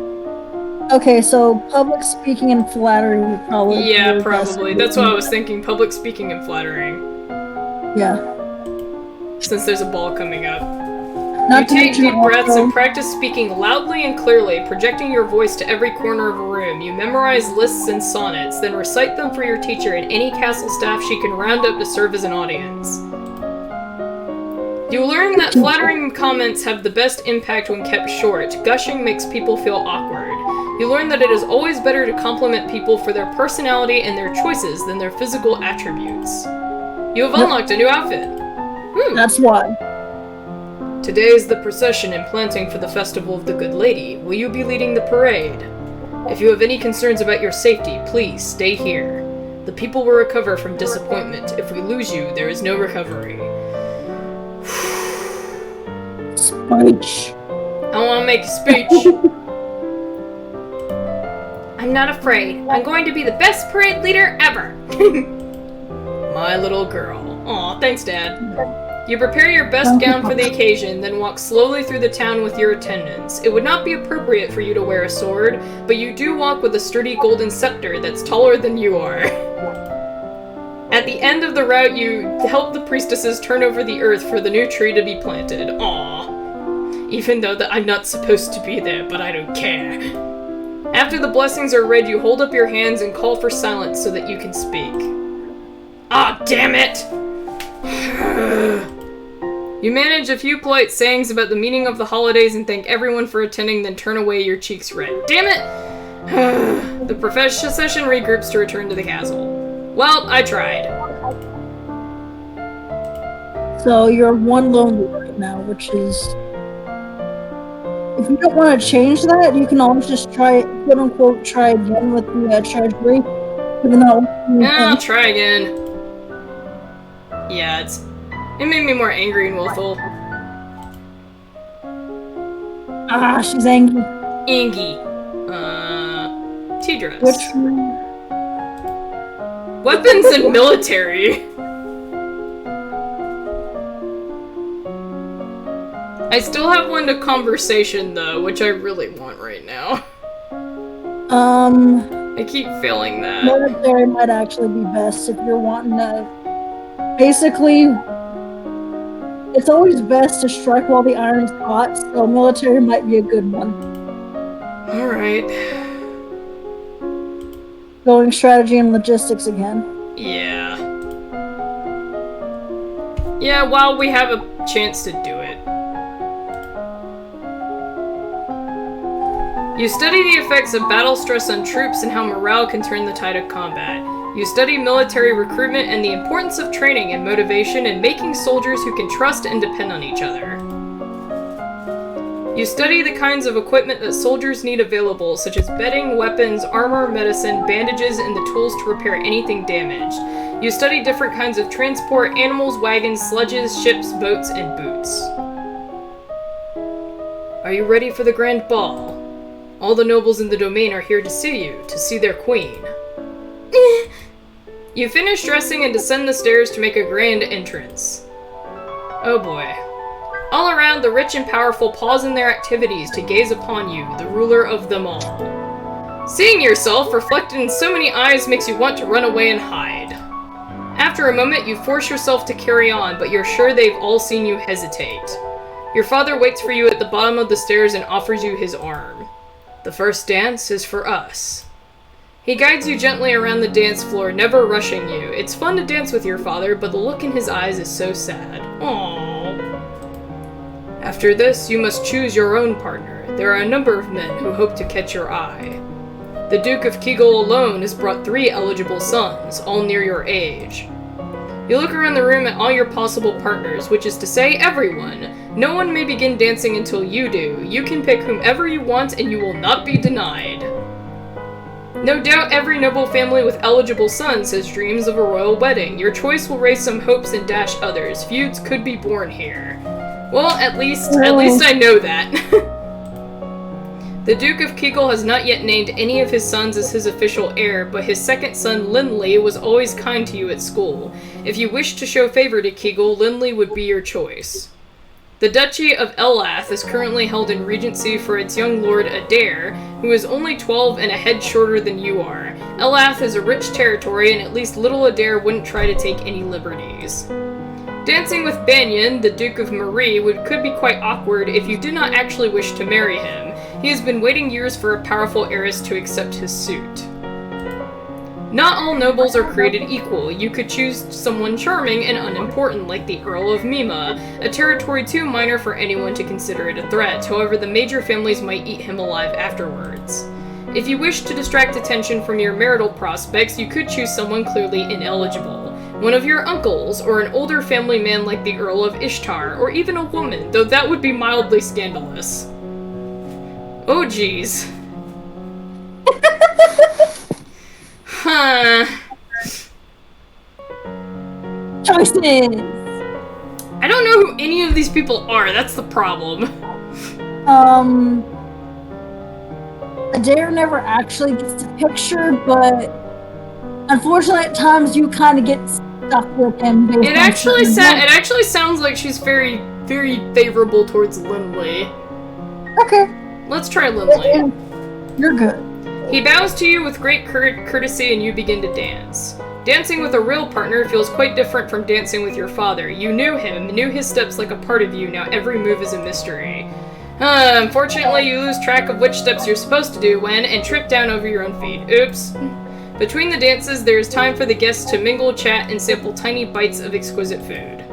Okay, so public speaking and flattering probably. Yeah, probably. That's what I was thinking. Public speaking and flattering. Yeah. Since there's a ball coming up. Not you take deep breaths and practice speaking loudly and clearly, projecting your voice to every corner of a room. You memorize lists and sonnets, then recite them for your teacher and any castle staff she can round up to serve as an audience. You learn that flattering comments have the best impact when kept short. Gushing makes people feel awkward. You learn that it is always better to compliment people for their personality and their choices than their physical attributes. You have unlocked a new outfit. That's why. Today is the procession and planting for the Festival of the Good Lady. Will you be leading the parade? If you have any concerns about your safety, please stay here. The people will recover from disappointment. If we lose you, there is no recovery. Speech. I want to make a speech. I'm not afraid. I'm going to be the best parade leader ever. My little girl. Aw, thanks, Dad. You prepare your best gown for the occasion, then walk slowly through the town with your attendants. It would not be appropriate for you to wear a sword, but you do walk with a sturdy golden scepter that's taller than you are. At the end of the route, you help the priestesses turn over the earth for the new tree to be planted. Aww. Even though I'm not supposed to be there, but I don't care. After the blessings are read, you hold up your hands and call for silence so that you can speak. Ah, damn it! You manage a few polite sayings about the meaning of the holidays and thank everyone for attending, then turn away, your cheeks red. Damn it! The procession regroups to return to the castle. Well, I tried. So you're one lonely right now, which is... If you don't want to change that, you can always just try, quote-unquote, try again with the treasury. Even though... Yeah, I'll try again. Yeah, it made me more angry and willful. Ah, she's angry. Angie. Tea dress. Which one? Weapons and military. I still have one to conversation though, which I really want right now. I keep failing that. Military might actually be best if you're wanting to... Basically, it's always best to strike while the iron's hot, so military might be a good one. Alright. Going strategy and logistics again. Yeah. Yeah, while we have a chance to do it. You study the effects of battle stress on troops and how morale can turn the tide of combat. You study military recruitment and the importance of training and motivation and making soldiers who can trust and depend on each other. You study the kinds of equipment that soldiers need available, such as bedding, weapons, armor, medicine, bandages, and the tools to repair anything damaged. You study different kinds of transport, animals, wagons, sledges, ships, boats, and boots. Are you ready for the grand ball? All the nobles in the domain are here to see you, to see their queen. You finish dressing and descend the stairs to make a grand entrance. Oh boy. All around, the rich and powerful pause in their activities to gaze upon you, the ruler of them all. Seeing yourself reflected in so many eyes makes you want to run away and hide. After a moment, you force yourself to carry on, but you're sure they've all seen you hesitate. Your father waits for you at the bottom of the stairs and offers you his arm. The first dance is for us. He guides you gently around the dance floor, never rushing you. It's fun to dance with your father, but the look in his eyes is so sad. Aww. After this, you must choose your own partner. There are a number of men who hope to catch your eye. The Duke of Kegel alone has brought 3 eligible sons, all near your age. You look around the room at all your possible partners, which is to say everyone. No one may begin dancing until you do. You can pick whomever you want and you will not be denied. No doubt every noble family with eligible sons has dreams of a royal wedding. Your choice will raise some hopes and dash others. Feuds could be born here. Well, at least I know that. The Duke of Kegel has not yet named any of his sons as his official heir, but his second son, Lindley, was always kind to you at school. If you wish to show favor to Kegel, Lindley would be your choice. The Duchy of Elath is currently held in regency for its young lord Adair, who is only 12 and a head shorter than you are. Elath is a rich territory, and at least little Adair wouldn't try to take any liberties. Dancing with Banyan, the Duke of Marie, could be quite awkward if you did not actually wish to marry him. He has been waiting years for a powerful heiress to accept his suit. Not all nobles are created equal. You could choose someone charming and unimportant, like the Earl of Mima, a territory too minor for anyone to consider it a threat. However, the major families might eat him alive afterwards. If you wish to distract attention from your marital prospects, you could choose someone clearly ineligible. One of your uncles, or an older family man like the Earl of Ishtar, or even a woman, though that would be mildly scandalous. Oh jeez. Huh. voices. I don't know who any of these people are. That's the problem. Adair never actually gets to picture, but unfortunately, at times you kind of get stuck with him. It actually sounds like she's very, very favorable towards Lindley. Okay. Let's try Lindley. You're good. He bows to you with great courtesy, and you begin to dance. Dancing with a real partner feels quite different from dancing with your father. You knew him, knew his steps like a part of you. Now every move is a mystery. Unfortunately, you lose track of which steps you're supposed to do when, and trip down over your own feet. Oops. Between the dances, there is time for the guests to mingle, chat, and sample tiny bites of exquisite food.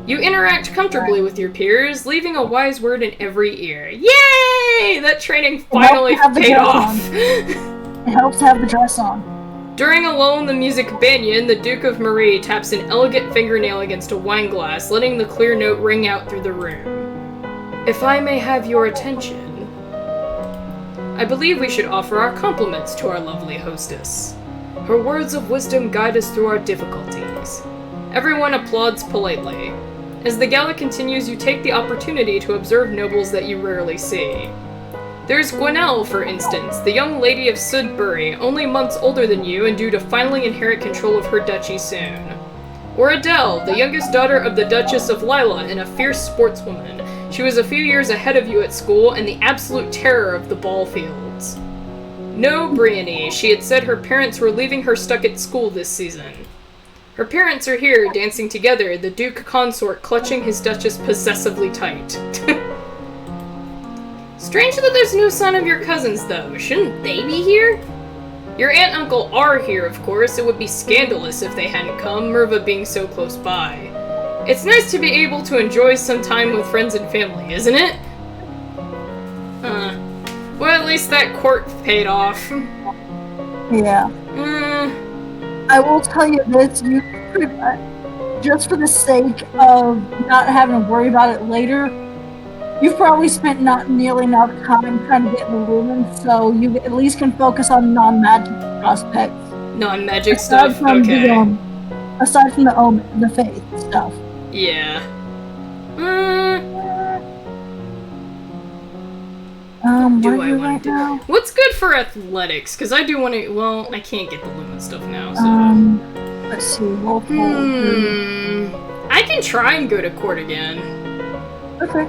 You interact comfortably with your peers, leaving a wise word in every ear. Yay! That training finally paid off. It helps to have the dress on. During a lull in the music banyan, the Duke of Marie taps an elegant fingernail against a wine glass, letting the clear note ring out through the room. If I may have your attention, I believe we should offer our compliments to our lovely hostess. Her words of wisdom guide us through our difficulties. Everyone applauds politely. As the gala continues, you take the opportunity to observe nobles that you rarely see. There's Gwenelle, for instance, the young lady of Sudbury, only months older than you and due to finally inherit control of her duchy soon. Or Adele, the youngest daughter of the Duchess of Lila and a fierce sportswoman. She was a few years ahead of you at school and the absolute terror of the ball fields. No Briony, she had said her parents were leaving her stuck at school this season. Her parents are here, dancing together, the Duke Consort clutching his Duchess possessively tight. Strange that there's no sign of your cousins, though. Shouldn't they be here? Your aunt and uncle are here, of course. It would be scandalous if they hadn't come, Merva being so close by. It's nice to be able to enjoy some time with friends and family, isn't it? Well, at least that court paid off. Yeah. I will tell you this, you could, just for the sake of not having to worry about it later, you've probably spent not nearly enough time trying to get in the lumens, so you at least can focus on non-magic prospects. Non-magic stuff? Okay. Aside from the omen, the faith stuff. Yeah. What do I want to do? What's good for athletics? Because I do want to. Well, I can't get the lumen stuff now. So. Let's see. I can try and go to court again. Okay.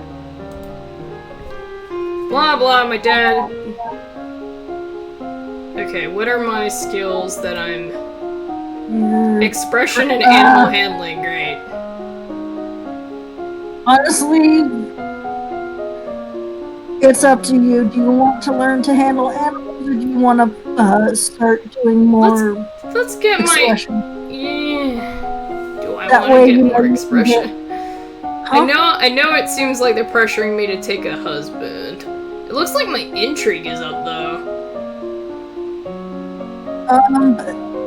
Blah blah. My dad. Okay. What are my skills that I'm? Expression and animal handling. Great. Honestly, it's up to you. Do you want to learn to handle animals, or do you want to start doing more? Let's get expression? Do I want to get more expression? Huh? I know. It seems like they're pressuring me to take a husband. It looks like my intrigue is up though.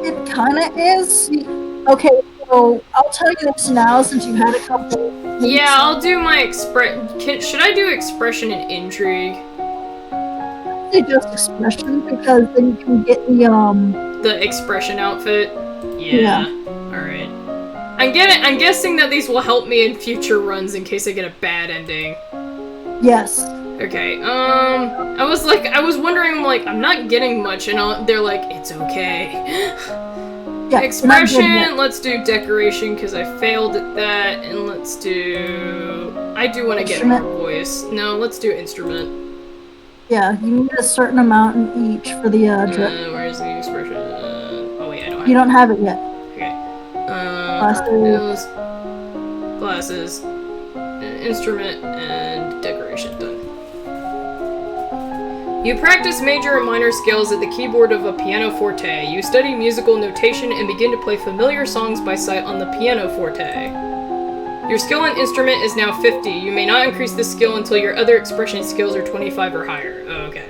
It kind of is. Okay, so I'll tell you this now since you had a couple. Yeah, I'll do my should I do expression and intrigue? Say just expression because then you can get the expression outfit. Yeah. All right. I'm guessing that these will help me in future runs in case I get a bad ending. Yes. Okay. I was wondering, I'm not getting much, and they're like, it's okay. Yeah, expression, let's do decoration, because I failed at that, and let's do... I do want to get more voice. No, let's do instrument. Yeah, you need a certain amount in each for the where's the expression? Oh wait, I don't have You don't have it yet. Okay. Glasses, instrument, and decoration done. You practice major and minor scales at the keyboard of a pianoforte. You study musical notation and begin to play familiar songs by sight on the pianoforte. Your skill in instrument is now 50. You may not increase this skill until your other expression skills are 25 or higher. Oh, okay.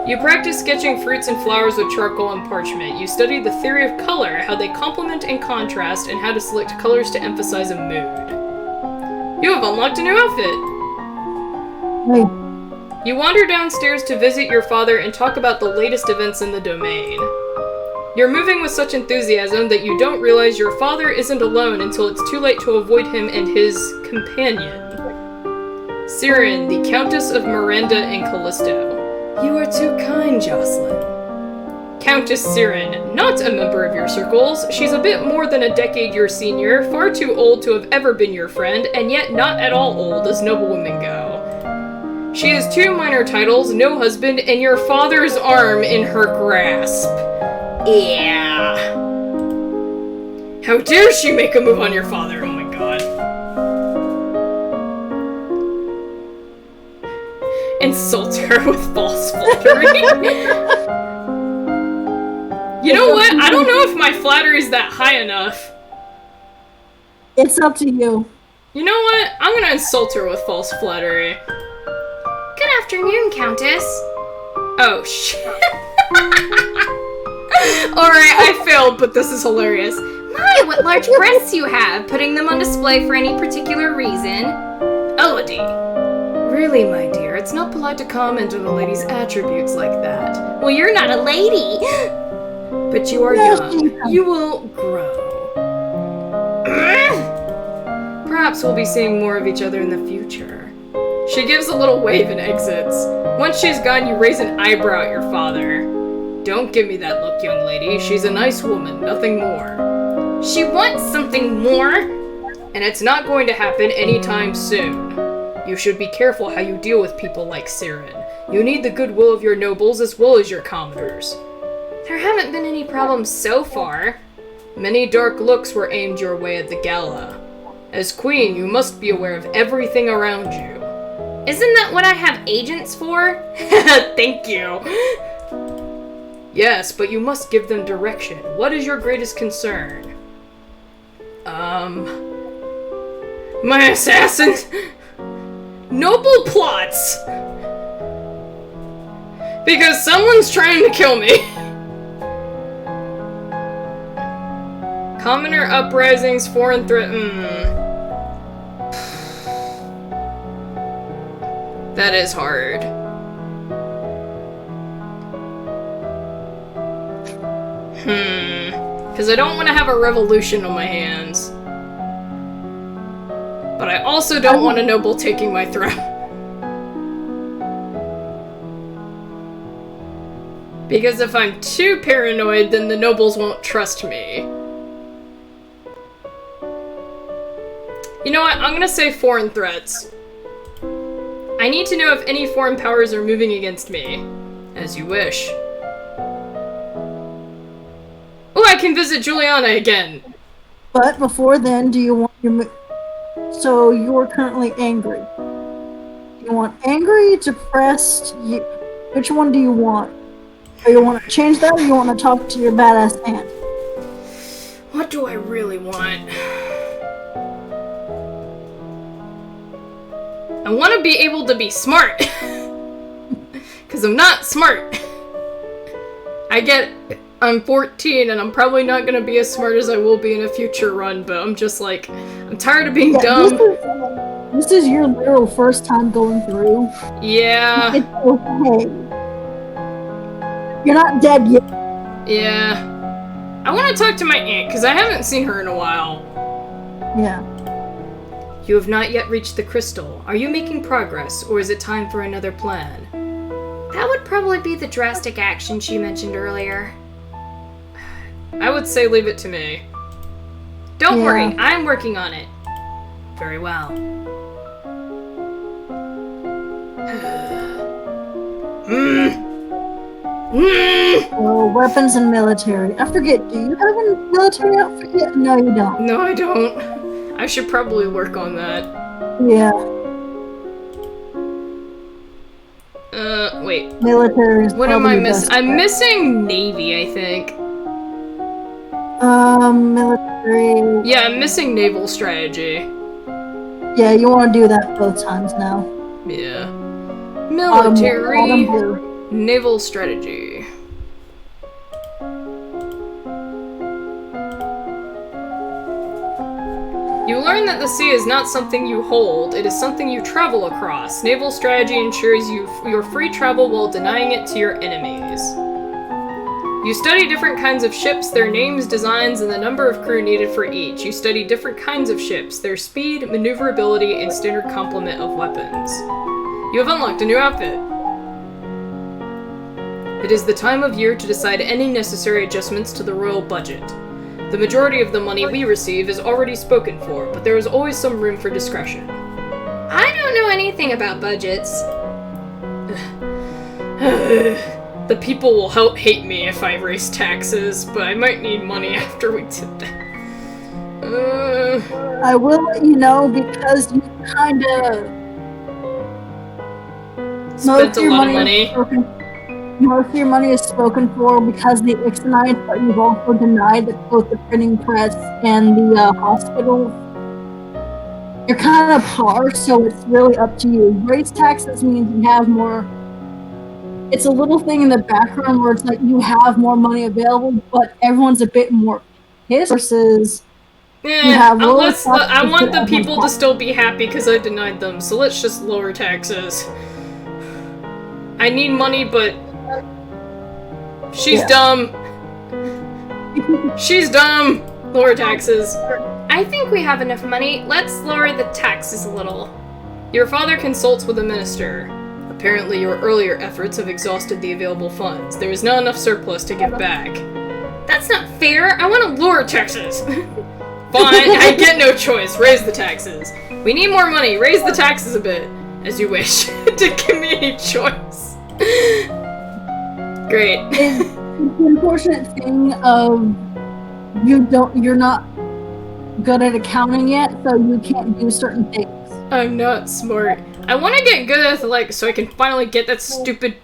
You practice sketching fruits and flowers with charcoal and parchment. You study the theory of color, how they complement and contrast, and how to select colors to emphasize a mood. You have unlocked a new outfit! Wait. You wander downstairs to visit your father and talk about the latest events in the domain. You're moving with such enthusiasm that you don't realize your father isn't alone until it's too late to avoid him and his companion. Siren, the Countess of Miranda and Callisto. You are too kind, Jocelyn. Countess Siren, not a member of your circles. She's a bit more than a decade your senior, far too old to have ever been your friend, and yet not at all old as noblewomen go. She has 2 minor titles, no husband, and your father's arm in her grasp. Yeah. How dare she make a move on your father? Oh my god. Insult her with false flattery. You know what? I don't know if my flattery's that high enough. It's up to you. You know what? I'm gonna insult her with false flattery. Good afternoon, Countess. Oh, shit. Alright, I failed, but this is hilarious. My, what large breasts you have, putting them on display for any particular reason. Elodie. Really, my dear, it's not polite to comment on a lady's attributes like that. Well, you're not a lady. But you are young. You will grow. Perhaps we'll be seeing more of each other in the future. She gives a little wave and exits. Once she's gone, you raise an eyebrow at your father. Don't give me that look, young lady. She's a nice woman, nothing more. She wants something more. And it's not going to happen anytime soon. You should be careful how you deal with people like Siren. You need the goodwill of your nobles as well as your commoners. There haven't been any problems so far. Many dark looks were aimed your way at the gala. As queen, you must be aware of everything around you. Isn't that what I have agents for? Thank you. Yes, but you must give them direction. What is your greatest concern? My assassins? Noble plots! Because someone's trying to kill me. Commoner uprisings, foreign threat. That is hard. Because I don't want to have a revolution on my hands. But I also don't want a noble taking my throne. Because if I'm too paranoid, then the nobles won't trust me. You know what? I'm gonna say foreign threats. I need to know if any foreign powers are moving against me. As you wish. Oh, I can visit Juliana again! But before then, do you want your... So you're currently angry. You want angry, depressed, which one do you want? Or you want to change that, or you want to talk to your badass aunt? What do I really want? I want to be able to be smart. Because I'm not smart. I'm 14 and I'm probably not going to be as smart as I will be in a future run, but I'm just like, I'm tired of being dumb. This is your literal first time going through. Yeah. It's okay. You're not dead yet. Yeah. I want to talk to my aunt, because I haven't seen her in a while. Yeah. You have not yet reached the crystal. Are you making progress, or is it time for another plan? That would probably be the drastic action she mentioned earlier. I would say leave it to me. Don't worry, I'm working on it. Very well. Weapons and military. I forget, do you have a military outfit yet? No, you don't. No, I don't. I should probably work on that. Yeah. Wait. Military is what am I missing? I'm missing Navy, I think. Military. Yeah, I'm missing naval strategy. Yeah, you want to do that both times now. Yeah. Military. Autumn blue. Naval strategy. You learn that the sea is not something you hold, it is something you travel across. Naval strategy ensures your free travel while denying it to your enemies. You study different kinds of ships, their names, designs, and the number of crew needed for each. You study different kinds of ships, their speed, maneuverability, and standard complement of weapons. You have unlocked a new outfit. It is the time of year to decide any necessary adjustments to the royal budget. The majority of the money we receive is already spoken for, but there is always some room for discretion. I don't know anything about budgets. The people will hate me if I raise taxes, but I might need money after we did that. I will let you know because you kinda... Spent a lot of money. Most of your money is spoken for because the Ixonites, but you've also denied that both the printing press and the hospital. You're kind of par, so it's really up to you. Raise taxes means you have more. It's a little thing in the background where it's like you have more money available, but everyone's a bit more pissed versus. I want the people to still be happy because I denied them, so let's just lower taxes. I need money, but. She's dumb. She's dumb. Lower taxes. I think we have enough money. Let's lower the taxes a little. Your father consults with the minister. Apparently your earlier efforts have exhausted the available funds. There is not enough surplus to give back. That's not fair. I want to lower taxes. Fine, I get no choice. Raise the taxes. We need more money. Raise the taxes a bit. As you wish. To give me any choice. Great. It's the unfortunate thing of you're not good at accounting yet, so you can't do certain things. I'm not smart. I want to get good at athletics so I can finally get that stupid...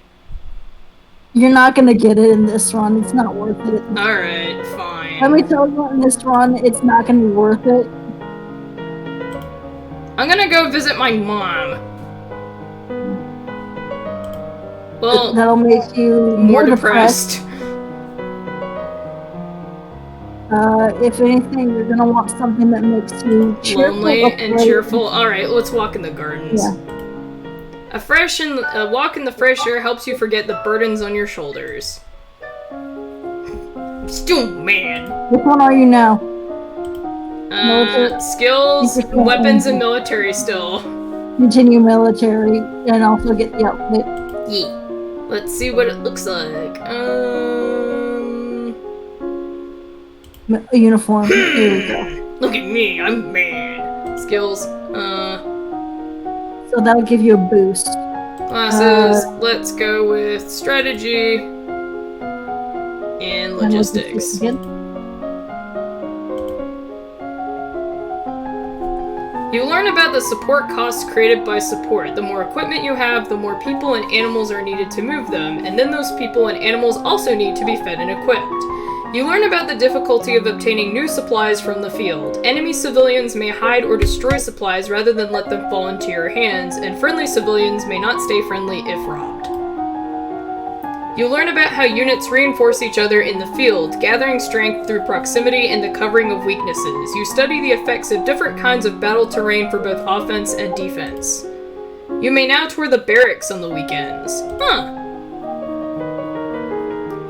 You're not gonna get it in this run. It's not worth it. Alright, fine. Let me tell you, in this run, it's not gonna be worth it. I'm gonna go visit my mom. Well, that'll make you more depressed. If anything, you're gonna want something that makes you cheerful, lonely and cheerful. All right, let's walk in the gardens. Yeah. A walk in the fresh air helps you forget the burdens on your shoulders. Still man. Which one are you now? Skills, weapons, and military still. Continue military and also get the outfit. Yeah. Let's see what it looks like. A uniform. Here we go. Look at me, I'm man. Skills. So that'll give you a boost. Classes. Let's go with strategy and logistics. You learn about the support costs created by support. The more equipment you have, the more people and animals are needed to move them, and then those people and animals also need to be fed and equipped. You learn about the difficulty of obtaining new supplies from the field. Enemy civilians may hide or destroy supplies rather than let them fall into your hands, and friendly civilians may not stay friendly if robbed. You learn about how units reinforce each other in the field, gathering strength through proximity and the covering of weaknesses. You study the effects of different kinds of battle terrain for both offense and defense. You may now tour the barracks on the weekends.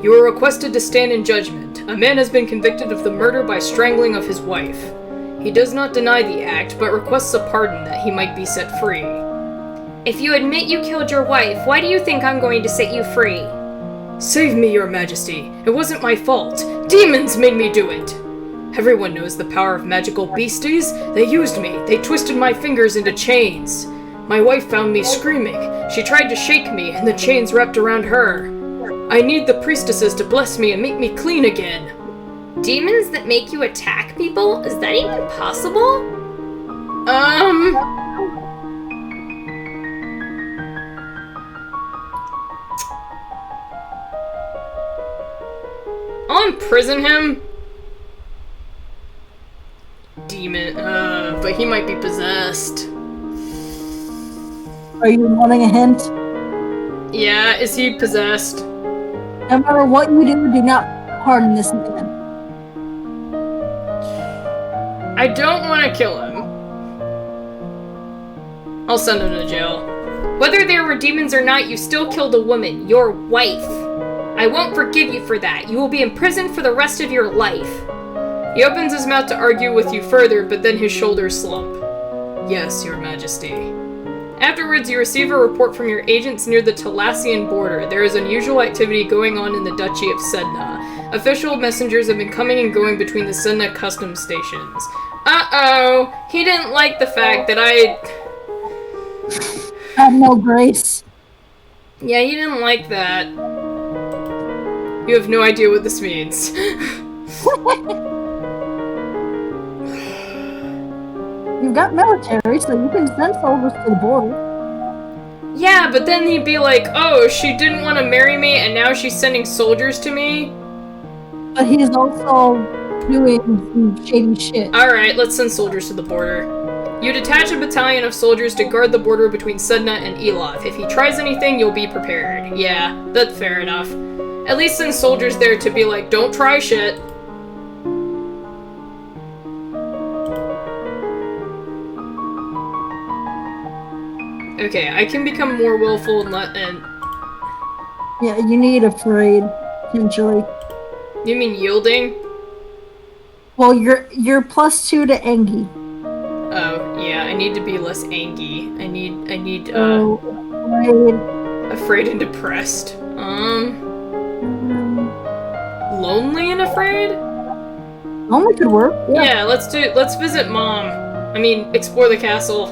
You are requested to stand in judgment. A man has been convicted of the murder by strangling of his wife. He does not deny the act, but requests a pardon that he might be set free. If you admit you killed your wife, why do you think I'm going to set you free? Save me, your majesty. It wasn't my fault. Demons made me do it. Everyone knows the power of magical beasties. They used me. They twisted my fingers into chains. My wife found me screaming. She tried to shake me, and the chains wrapped around her. I need the priestesses to bless me and make me clean again. Demons that make you attack people? Is that even possible? I'll imprison him. Demon, but he might be possessed. Are you wanting a hint? Yeah, is he possessed? No matter what you do not pardon this man. I don't want to kill him. I'll send him to jail. Whether there were demons or not, you still killed a woman, your wife. I won't forgive you for that. You will be imprisoned for the rest of your life. He opens his mouth to argue with you further, but then his shoulders slump. Yes, Your Majesty. Afterwards, you receive a report from your agents near the Talassian border. There is unusual activity going on in the Duchy of Sedna. Official messengers have been coming and going between the Sedna customs stations. Uh-oh! He didn't like the fact that I have no grace. Yeah, he didn't like that. You have no idea what this means. You've got military, so you can send soldiers to the border. Yeah, but then he'd be like, oh, she didn't want to marry me, and now she's sending soldiers to me? But he's also doing some shady shit. Alright, let's send soldiers to the border. You detach a battalion of soldiers to guard the border between Sedna and Eloth. If he tries anything, you'll be prepared. Yeah, that's fair enough. At least send soldiers there to be like, don't try shit. Okay, I can become more willful and Yeah, you need afraid, potentially. You mean yielding? Well, you're +2 to Engi. Oh, yeah, I need to be less angy. I need afraid and depressed. Lonely and afraid? Lonely could work. Yeah, let's visit Mom. I mean, explore the castle.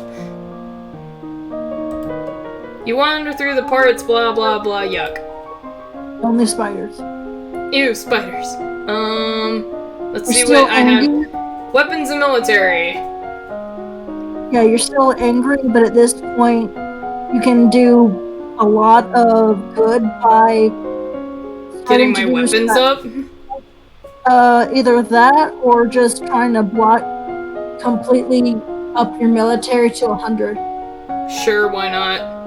You wander through the parts, blah blah blah, yuck. Only spiders. Ew, spiders. Let's see what I have. Weapons and military. Yeah, you're still angry, but at this point, you can do a lot of good by getting my weapons up. Either that or just trying to block completely up your military to 100. Sure, why not?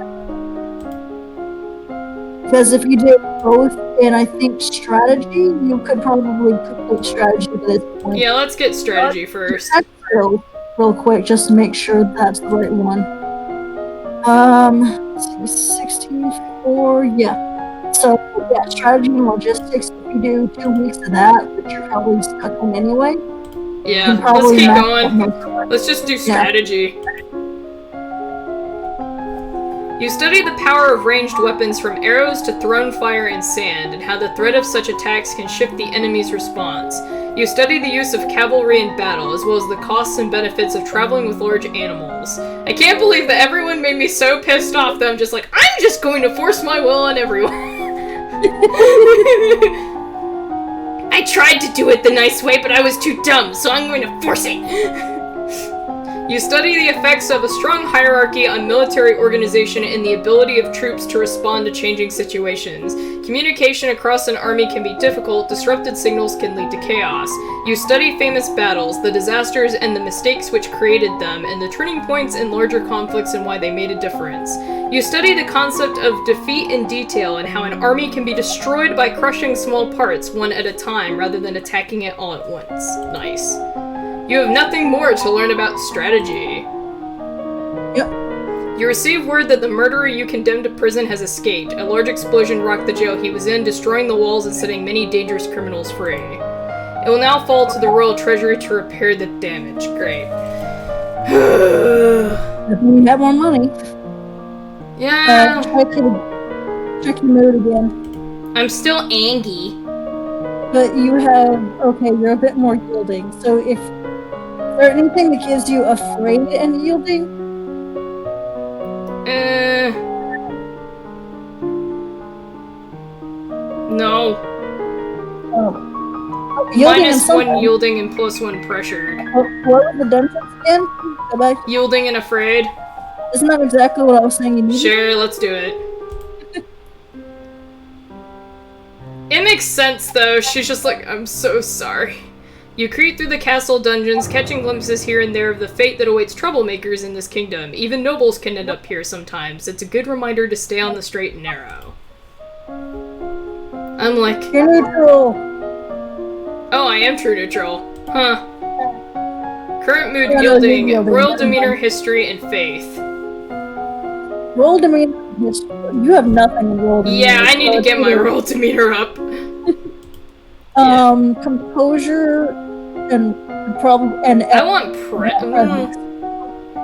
Because if you did both in, I think, strategy, you could probably complete strategy at this point. Yeah, let's get strategy first. Real quick, just to make sure that's the right one. Let's see, 64, yeah. So, yeah, strategy and logistics, if you do 2 weeks of that, which you're probably stuck in anyway. Yeah, let's keep going. Let's just do strategy. Yeah. You study the power of ranged weapons from arrows to thrown fire and sand, and how the threat of such attacks can shift the enemy's response. You study the use of cavalry in battle, as well as the costs and benefits of traveling with large animals. I can't believe that everyone made me so pissed off that I'm just like, I'm just going to force my will on everyone. I tried to do it the nice way, but I was too dumb, so I'm going to force it. You study the effects of a strong hierarchy on military organization and the ability of troops to respond to changing situations. Communication across an army can be difficult, disrupted signals can lead to chaos. You study famous battles, the disasters and the mistakes which created them, and the turning points in larger conflicts and why they made a difference. You study the concept of defeat in detail and how an army can be destroyed by crushing small parts one at a time rather than attacking it all at once. Nice. You have nothing more to learn about strategy. Yep. You receive word that the murderer you condemned to prison has escaped. A large explosion rocked the jail he was in, destroying the walls and setting many dangerous criminals free. It will now fall to the Royal Treasury to repair the damage. Great. If we have more money. Yeah. Check your mood again. I'm still angry. But you have, okay, you're a bit more yielding. So if is there anything that gives you afraid and yielding? No. Oh. -1 yielding and +1 pressured. What was the difference again? Go back. Yielding and afraid. Isn't that exactly what I was saying you needed? Sure, let's do it. It makes sense, though. She's just like, I'm so sorry. You creep through the castle dungeons, catching glimpses here and there of the fate that awaits troublemakers in this kingdom. Even nobles can end up here sometimes. It's a good reminder to stay on the straight and narrow. I'm like... You're neutral. Oh, I am true neutral. Huh. Current mood yielding, royal demeanor, history, and faith. Royal demeanor, history. You have nothing enrolled in Yeah, I need to get my either. roll to meet her up. Composure and I want presence.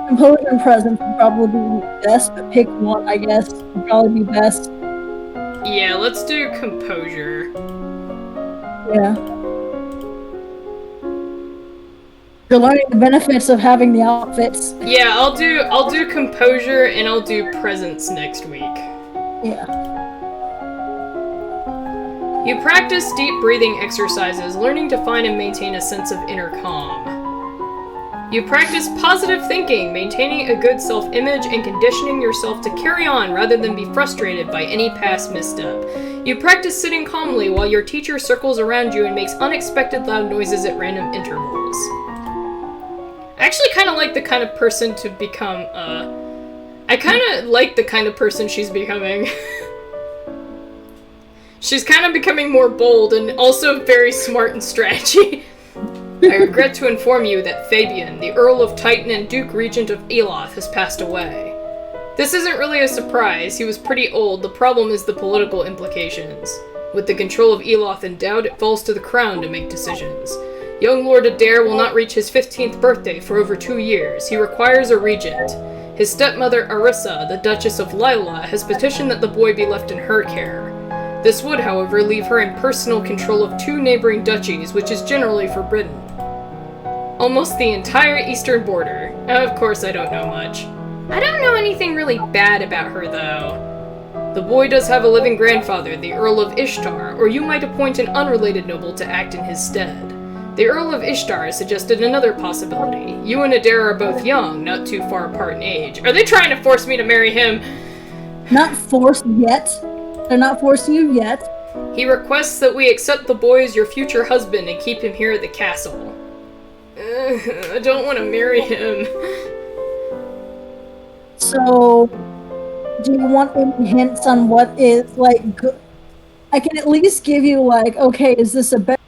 Composure and presence would probably be best, but pick one, I guess, would probably be best. Yeah, let's do composure. Yeah. You're learning the benefits of having the outfits. Yeah, I'll do composure and I'll do presence next week. Yeah. You practice deep breathing exercises, learning to find and maintain a sense of inner calm. You practice positive thinking, maintaining a good self-image and conditioning yourself to carry on rather than be frustrated by any past misstep. You practice sitting calmly while your teacher circles around you and makes unexpected loud noises at random intervals. I actually kind of like the kind of person to become, I kind of like the kind of person she's becoming. She's kind of becoming more bold and also very smart and strategy. I regret to inform you that Fabian, the Earl of Titan and Duke Regent of Eloth, has passed away. This isn't really a surprise, he was pretty old, the problem is the political implications. With the control of Eloth endowed, it falls to the crown to make decisions. Young Lord Adair will not reach his 15th birthday for over 2 years. He requires a regent. His stepmother, Arissa, the Duchess of Lila, has petitioned that the boy be left in her care. This would, however, leave her in personal control of 2 neighboring duchies, which is generally forbidden. Almost the entire eastern border. Of course, I don't know much. I don't know anything really bad about her, though. The boy does have a living grandfather, the Earl of Ishtar, or you might appoint an unrelated noble to act in his stead. The Earl of Ishtar suggested another possibility. You and Adair are both young, not too far apart in age. Are they trying to force me to marry him? Not forced yet. They're not forcing you yet. He requests that we accept the boy as your future husband and keep him here at the castle. I don't want to marry him. So, do you want any hints on what is, like, good? I can at least give you, like, okay, is this a better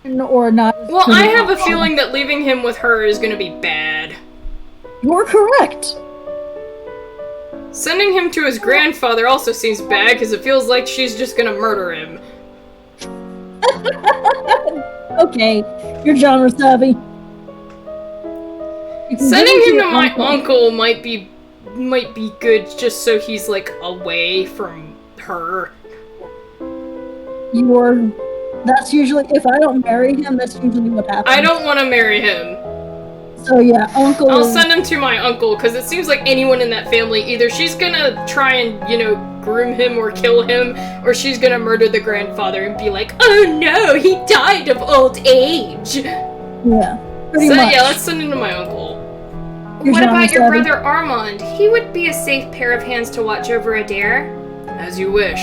or not? Well, I have a feeling that leaving him with her is going to be bad. You're correct. Sending him to his grandfather also seems bad because it feels like she's just going to murder him. Okay, you're genre savvy. Sending him to my uncle might be good just so he's like away from her. That's usually, if I don't marry him, that's usually what happens. I don't want to marry him. So yeah, uncle. I'll send him to my uncle because it seems like anyone in that family, either she's gonna try and, groom him or kill him, or she's gonna murder the grandfather and be like, oh no, he died of old age. Yeah. Pretty much. Yeah, let's send him to my uncle. What about your brother Armand? He would be a safe pair of hands to watch over Adair. As you wish.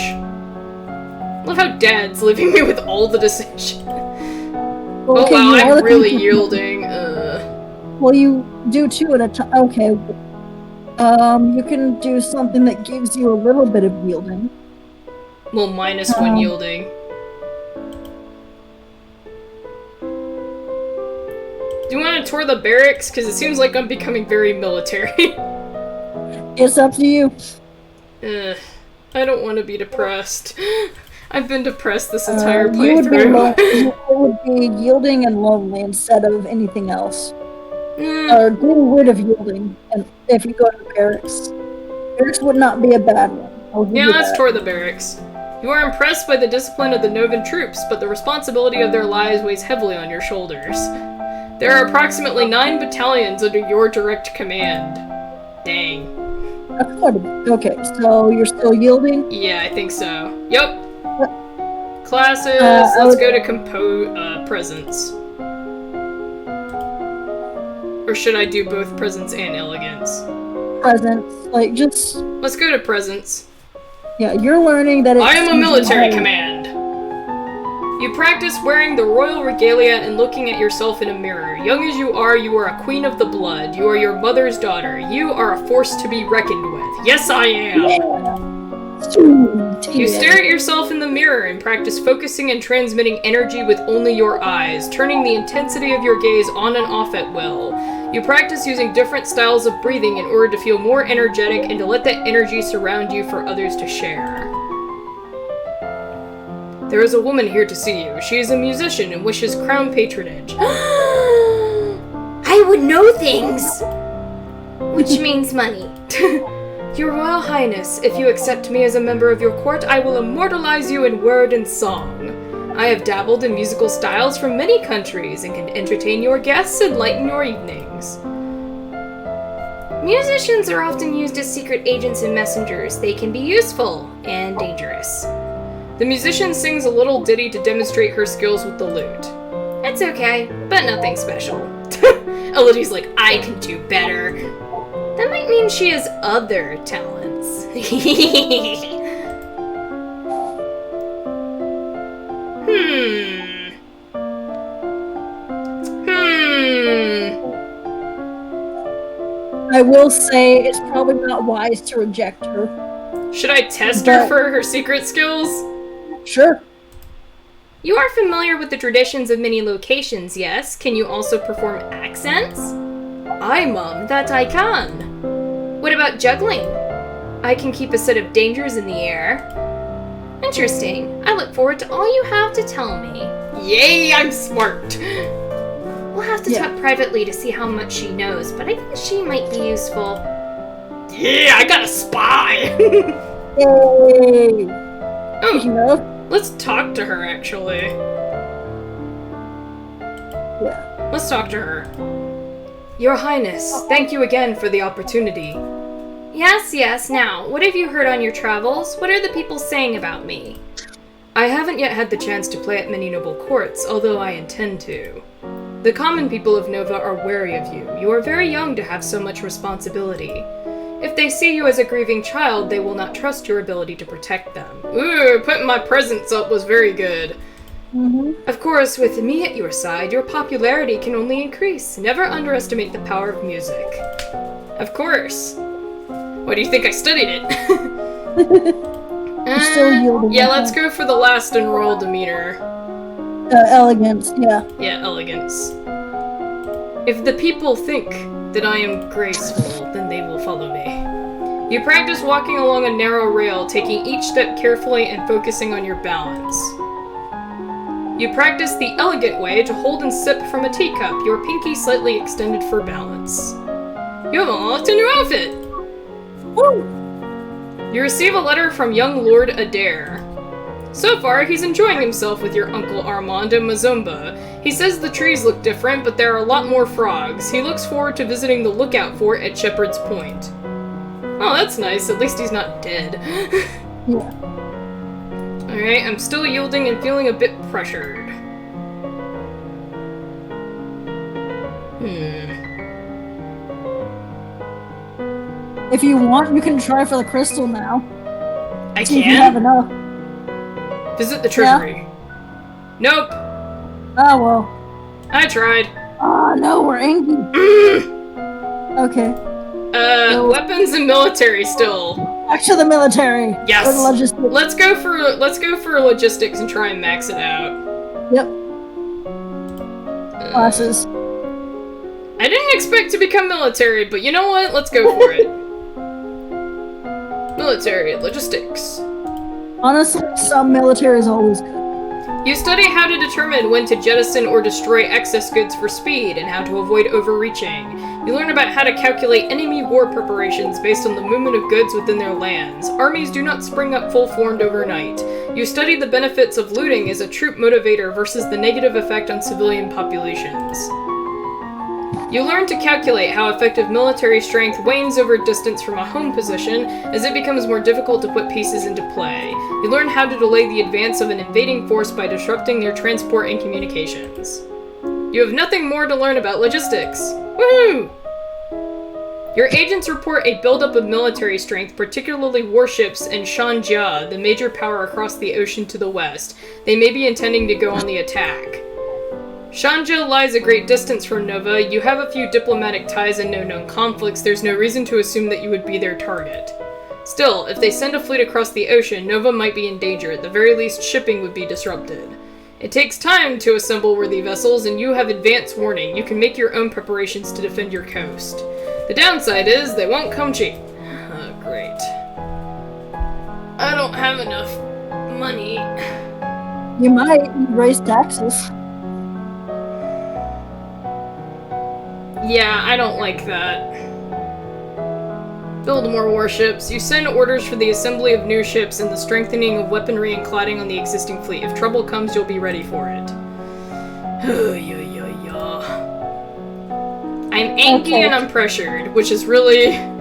Love how Dad's leaving me with all the decisions. Well, oh wow, I'm really yielding. Well, you do 2 at a time. Okay. You can do something that gives you a little bit of yielding. Well, -1 yielding. Do you want to tour the barracks? Because it seems like I'm becoming very military. It's up to you. I don't want to be depressed. I've been depressed this entire playthrough. You would be yielding and lonely instead of anything else. Or getting rid of yielding, and if you go to the barracks. Barracks would not be a bad one. Yeah, let's tour the barracks. You are impressed by the discipline of the Novan troops, but the responsibility of their lives weighs heavily on your shoulders. There are approximately 9 battalions under your direct command. Dang. That's quite a bit. Okay, so you're still yielding? Yeah, I think so. Yep. Classes, let's go to presence. Or should I do both presence and elegance? Presence, like just... Let's go to presence. Yeah, you're learning that it's... I am a military command. You practice wearing the royal regalia and looking at yourself in a mirror. Young as you are a queen of the blood. You are your mother's daughter. You are a force to be reckoned with. Yes, I am! Yeah. You stare at yourself in the mirror and practice focusing and transmitting energy with only your eyes, turning the intensity of your gaze on and off at will. You practice using different styles of breathing in order to feel more energetic and to let that energy surround you for others to share. There is a woman here to see you. She is a musician and wishes crown patronage. I would know things! Which means money. Your Royal Highness, if you accept me as a member of your court, I will immortalize you in word and song. I have dabbled in musical styles from many countries and can entertain your guests and lighten your evenings. Musicians are often used as secret agents and messengers. They can be useful and dangerous. The musician sings a little ditty to demonstrate her skills with the lute. It's okay, But nothing special. Elodie's like, I can do better. that might mean she has other talents. I will say it's probably not wise to reject her. Should I test her for her secret skills? Sure. You are familiar with the traditions of many locations, yes? Can you also perform accents? Aye, Mum, that I can. What about juggling? I can keep a set of dangers in the air. Interesting. I look forward to all you have to tell me. Yay, I'm smart. We'll have to talk privately to see how much she knows, but I think she might be useful. Yeah, I got a spy. Yay! Oh, You know? let's talk to her, actually. Yeah. Let's talk to her. Your Highness, thank you again for the opportunity. Yes. Now, what have you heard on your travels? What are the people saying about me? I haven't yet had the chance to play at many noble courts, although I intend to. The common people of Nova are wary of you. You are very young to have so much responsibility. If they see you as a grieving child, they will not trust your ability to protect them. Ooh, putting my presents up was very good. Of course, with me at your side, your popularity can only increase. Never underestimate the power of music. Of course. Why do you think I studied it? Still yielding. Yeah, let's go for the last in royal demeanor. Elegance, yeah. Yeah, elegance. If the people think that I am graceful, then they will follow me. You practice walking along a narrow rail, taking each step carefully and focusing on your balance. You practice the elegant way to hold and sip from a teacup, your pinky slightly extended for balance. You have unlocked a new outfit! Woo! You receive a letter from young Lord Adair. So far, he's enjoying himself with your Uncle Armand and Mazumba. He says the trees look different, but there are a lot more frogs. He looks forward to visiting the lookout fort at Shepherd's Point. Oh, that's nice. At least he's not dead. Yeah. Alright, I'm still yielding and feeling a bit pressured. If you want, you can try for the crystal now. I See if you have can? enough. Visit the treasury. Nope. Oh, well. I tried. Oh, no, we're angry. Okay. Weapons and military still. Back to the military. Yes. Or the logistics. Let's go for logistics and try and max it out. Yep. Classes. I didn't expect to become military, but you know what? Let's go for it. Military logistics. Honestly, some military is always good. You study how to determine when to jettison or destroy excess goods for speed and how to avoid overreaching. You learn about how to calculate enemy war preparations based on the movement of goods within their lands. Armies do not spring up full-formed overnight. You study the benefits of looting as a troop motivator versus the negative effect on civilian populations. You learn to calculate how effective military strength wanes over distance from a home position as it becomes more difficult to put pieces into play. You learn how to delay the advance of an invading force by disrupting their transport and communications. You have nothing more to learn about logistics. Woohoo! Your agents report a buildup of military strength, particularly warships in Shanjia, the major power across the ocean to the west. They may be intending to go on the attack. Shanjia lies a great distance from Nova. You have a few diplomatic ties and no known conflicts. There's no reason to assume that you would be their target. Still, if they send a fleet across the ocean, Nova might be in danger. At the very least, shipping would be disrupted. It takes time to assemble worthy vessels, and you have advance warning. You can make your own preparations to defend your coast. The downside is, they won't come cheap. Great. I don't have enough money. You might raise taxes. Yeah, I don't like that. Build more warships. You send orders for the assembly of new ships and the strengthening of weaponry and cladding on the existing fleet. If trouble comes, you'll be ready for it. I'm angry and I'm pressured, which is really...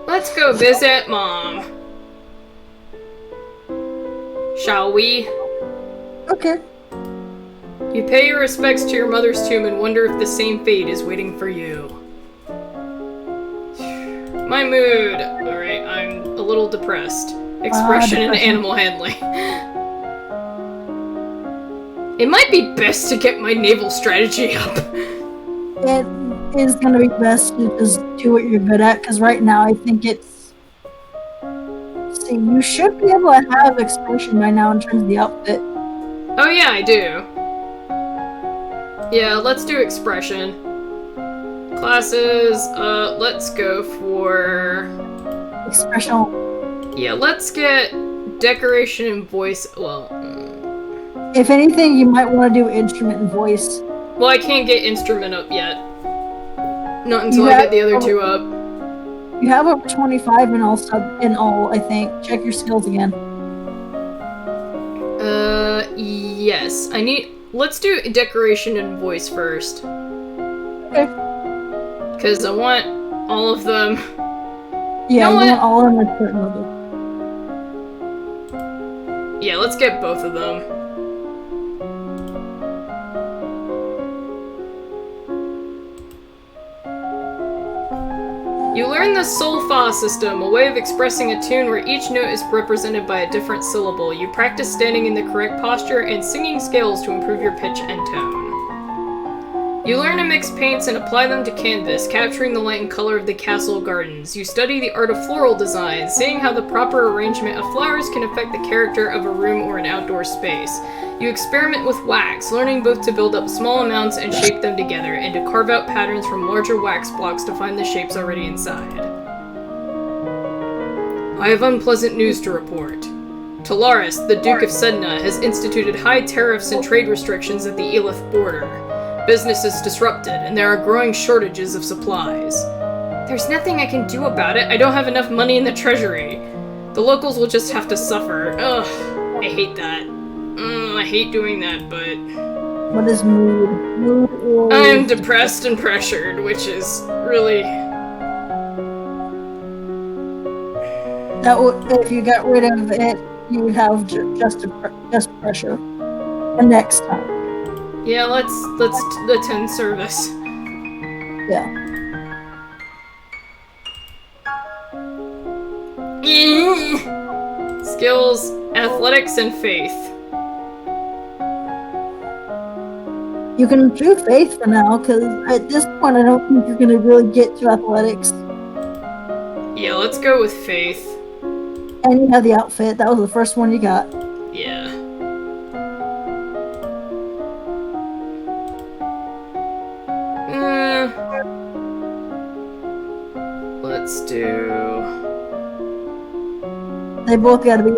Let's go visit Mom. Shall we? Okay. You pay your respects to your mother's tomb and wonder if the same fate is waiting for you. My mood. Alright, I'm a little depressed. Expression and animal handling. It might be best to get my naval strategy up. It is going to be best to just do what you're good at, because right now I think it's... See, you should be able to have expression by now in terms of the outfit. Oh yeah, I do. Yeah, let's do expression. Classes, let's go for... Expression. Yeah, let's get decoration and voice, well... If anything, you might want to do instrument and voice. Well, I can't get instrument up yet. Not until I get the other two up. You have over 25 in all, I think. Check your skills again. Yes. Let's do decoration and voice first. Okay. Because I want all of them. Yeah, you want all of them at a certain level. Yeah, let's get both of them. You learn the solfa system, a way of expressing a tune where each note is represented by a different syllable. You practice standing in the correct posture and singing scales to improve your pitch and tone. You learn to mix paints and apply them to canvas, capturing the light and color of the castle gardens. You study the art of floral design, seeing how the proper arrangement of flowers can affect the character of a room or an outdoor space. You experiment with wax, learning both to build up small amounts and shape them together, and to carve out patterns from larger wax blocks to find the shapes already inside. I have unpleasant news to report. Talaris, the Duke of Sedna, has instituted high tariffs and trade restrictions at the Elith border. Business is disrupted, and there are growing shortages of supplies. There's nothing I can do about it. I don't have enough money in the treasury. The locals will just have to suffer. Ugh, I hate that. I hate doing that, but... What is mood? Mood is... I'm depressed and pressured, which is really... If you got rid of it, you would have just pressure. The next time. Yeah, let's attend service. Yeah. Skills, athletics, and faith. You can do faith for now, because at this point I don't think you're going to really get to athletics. Yeah, let's go with faith. And you have the outfit. That was the first one you got. Yeah. Let's do... They both got to be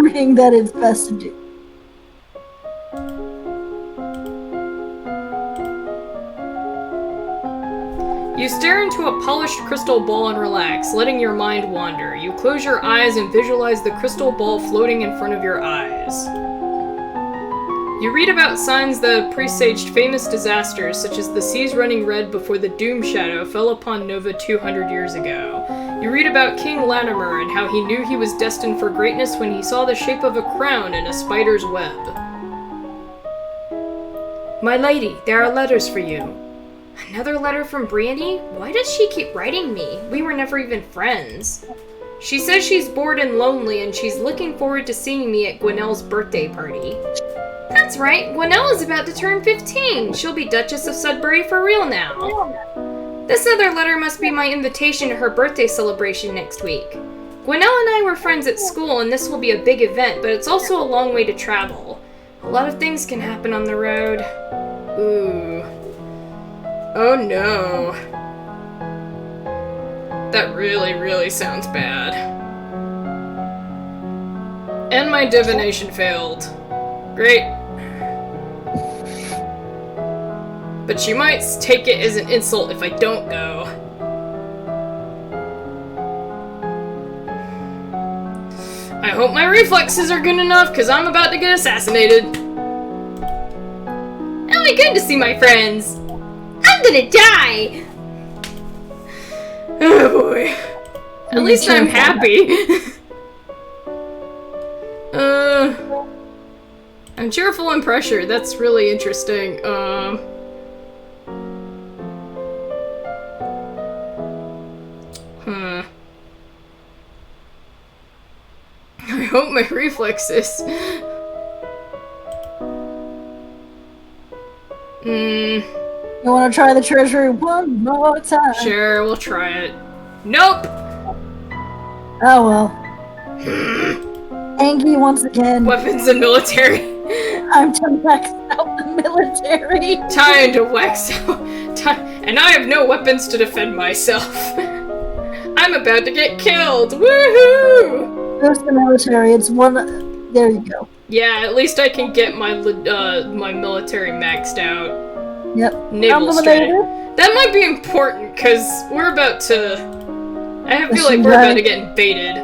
reading that it's best to do. You stare into a polished crystal ball and relax, letting your mind wander. You close your eyes and visualize the crystal ball floating in front of your eyes. You read about signs that presaged famous disasters, such as the seas running red before the Doom Shadow fell upon Nova 200 years ago. You read about King Latimer and how he knew he was destined for greatness when he saw the shape of a crown in a spider's web. My lady, there are letters for you. Another letter from Brandy? Why does she keep writing me? We were never even friends. She says she's bored and lonely and she's looking forward to seeing me at Gwinnell's birthday party. that's right. Gwenella's about to turn 15. She'll be Duchess of Sudbury for real now. This other letter must be my invitation to her birthday celebration next week. Gwenella and I were friends at school, and this will be a big event, but it's also a long way to travel. A lot of things can happen on the road. Ooh. Oh no. That really, really sounds bad. And my divination failed. Great. But she might take it as an insult if I don't go. I hope my reflexes are good enough, because I'm about to get assassinated. Oh, good to see my friends. I'm gonna die! Oh boy. At least I'm happy. I'm cheerful and pressured. That's really interesting. I hope my reflexes. You want to try the treasury one more time? Sure, we'll try it. Nope! Oh well. Angie once again. Weapons and military. Time to max out the military. Time to wax out. And I have no weapons to defend myself. I'm about to get killed. Woohoo! There's the military. It's one. There you go. Yeah, at least I can get my my military maxed out. Yep. Naval strength. That might be important because we're about to. I feel like we're about to get invaded.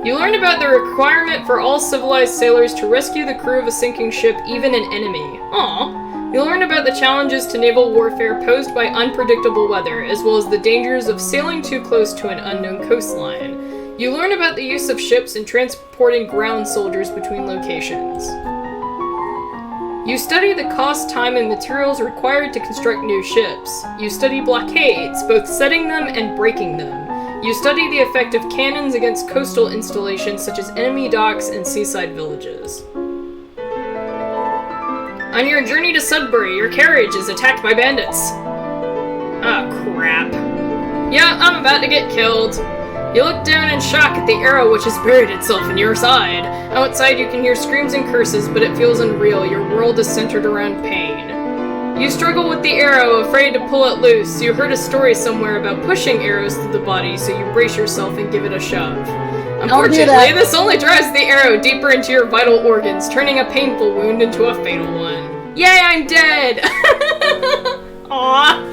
You learn about the requirement for all civilized sailors to rescue the crew of a sinking ship, even an enemy. Aww. You learn about the challenges to naval warfare posed by unpredictable weather, as well as the dangers of sailing too close to an unknown coastline. You learn about the use of ships and transporting ground soldiers between locations. You study the cost, time, and materials required to construct new ships. You study blockades, both setting them and breaking them. You study the effect of cannons against coastal installations such as enemy docks and seaside villages. On your journey to Sudbury, your carriage is attacked by bandits. Oh, crap. Yeah, I'm about to get killed. You look down in shock at the arrow which has buried itself in your side. Outside you can hear screams and curses, but it feels unreal. Your world is centered around pain. You struggle with the arrow, afraid to pull it loose. You heard a story somewhere about pushing arrows through the body, so you brace yourself and give it a shove. Unfortunately, this only drives the arrow deeper into your vital organs, turning a painful wound into a fatal one. Yay, I'm dead! Aww.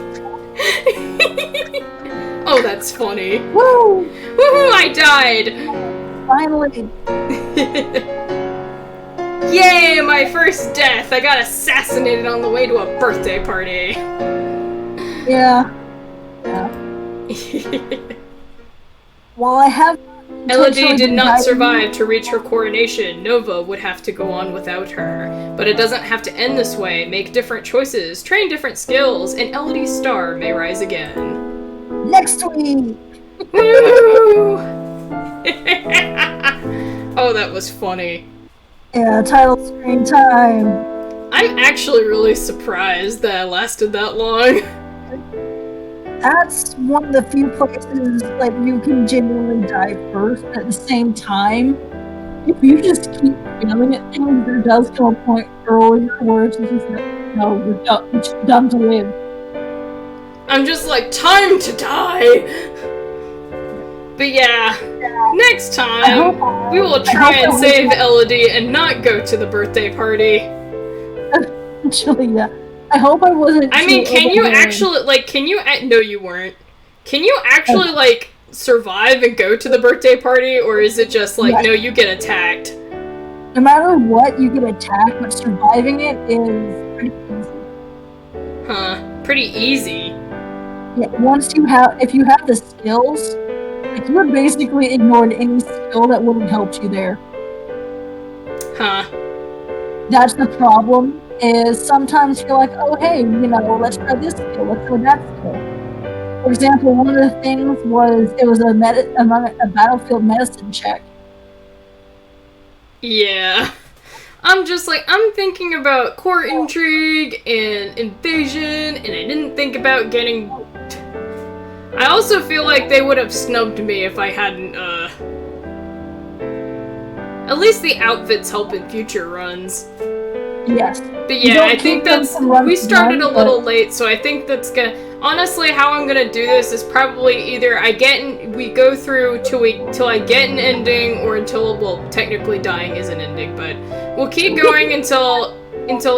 Oh, that's funny. Woo! Woohoo, I died! Finally. Yay, my first death! I got assassinated on the way to a birthday party. Yeah. While I have... Elodie did not survive to reach her coronation. Nova would have to go on without her. But it doesn't have to end this way. Make different choices, train different skills, and Elodie's star may rise again. Next week! Woo! Oh, that was funny. Yeah, title screen time. I'm actually really surprised that I lasted that long. That's one of the few places like you can genuinely die first. At the same time, if you just keep failing at things, there does come a point earlier where it's just like, no, it's done to live. I'm just like, time to die! But yeah, next time, we will try and save Elodie and not go to the birthday party. Actually, yeah. I hope I wasn't. I mean, can you actually, like, no, you weren't. Can you actually, like, survive and go to the birthday party, or is it just like, no, you get attacked? No matter what, you get attacked, but surviving it is pretty easy. Huh. Pretty easy. Yeah, if you have the skills, like, you would basically ignored any skill that would have helped you there. Huh. That's the problem, is sometimes you're like, oh hey, let's try this skill, let's try that skill. For example, one of the things was, it was a battlefield medicine check. Yeah. I'm just like, I'm thinking about court intrigue and invasion, and I didn't think about getting... I also feel like they would have snubbed me if I hadn't, At least the outfits help in future runs. Yes. But yeah, I think that's... We started a little late, so I think that's gonna... Honestly, how I'm gonna do this is probably either we go through till I get an ending, or until, well, technically dying is an ending, but we'll keep going until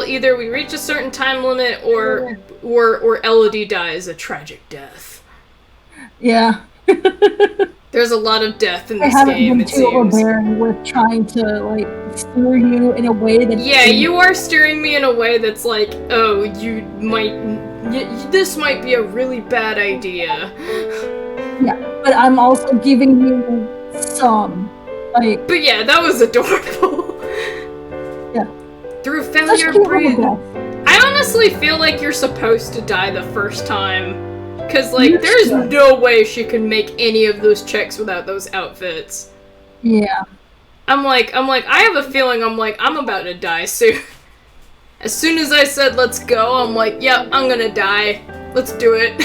either we reach a certain time limit or Elodie dies a tragic death. Yeah. There's a lot of death in this game, it seems. I haven't been too overbearing with trying to, like, steer you in a way that... Yeah, you are steering me in a way that's like, oh, this might be a really bad idea. Yeah, but I'm also giving you some, like... But yeah, that was adorable. Yeah. Through failure, breathe. I honestly feel like you're supposed to die the first time. Because, like, there's no way she can make any of those checks without those outfits. Yeah. I'm like, I have a feeling I'm about to die soon. As soon as I said, let's go, I'm like, yep, I'm gonna die. Let's do it.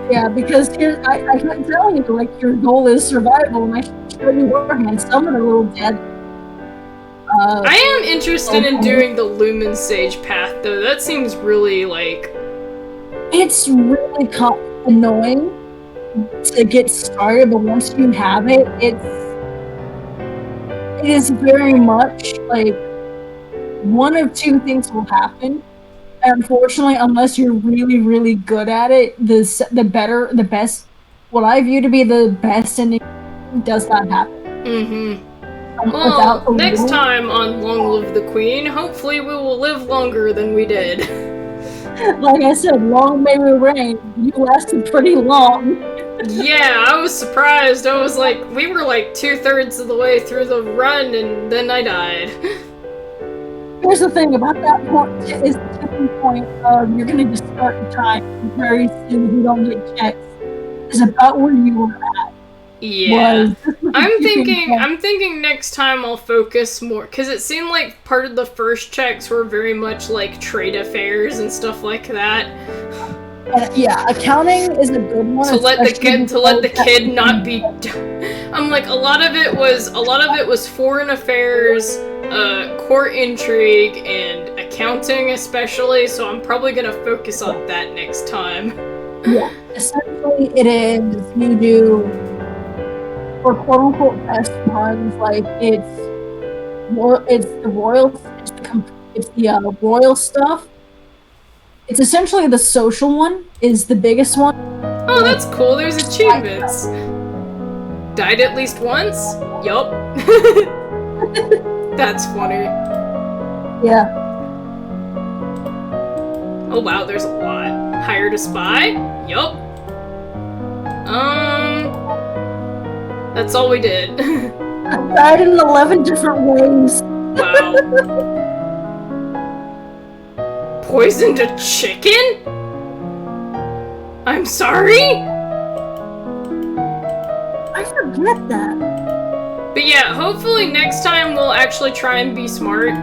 Yeah, because I can tell you, like, your goal is survival, and I show you beforehand. Some are a little dead. I am interested in doing the Lumen Sage path, though. That seems really, like... It's really annoying to get started, but once you have it, it is very much like one of two things will happen. Unfortunately, unless you're really, really good at it, the best, what I view to be the best ending does not happen. Mm-hmm. Well, next time on Long Live the Queen, hopefully we will live longer than we did. Like I said, long may we reign. You lasted pretty long. Yeah, I was surprised. I was like, we were like 2/3 of the way through the run, and then I died. Here's the thing about that point is the tipping point of you're gonna just start the time very soon if you don't get checks. Is about where you were at. Yeah. I'm thinking next time I'll focus more, because it seemed like part of the first checks were very much like trade affairs and stuff like that. Yeah, accounting is a good one. To let the kid not be. I'm like, a lot of it was foreign affairs, court intrigue, and accounting especially. So I'm probably gonna focus on that next time. Yeah, essentially it is you do. For quote-unquote best runs, like it's the royal stuff. It's essentially the social one is the biggest one. Oh, that's cool. There's achievements. Died at least once? Yup. That's funny. Yeah. Oh wow, there's a lot. Hired a spy? Yup. That's all we did. I died in 11 different ways. Wow. Poisoned a chicken? I'm sorry? I forget that. But yeah, hopefully next time we'll actually try and be smart.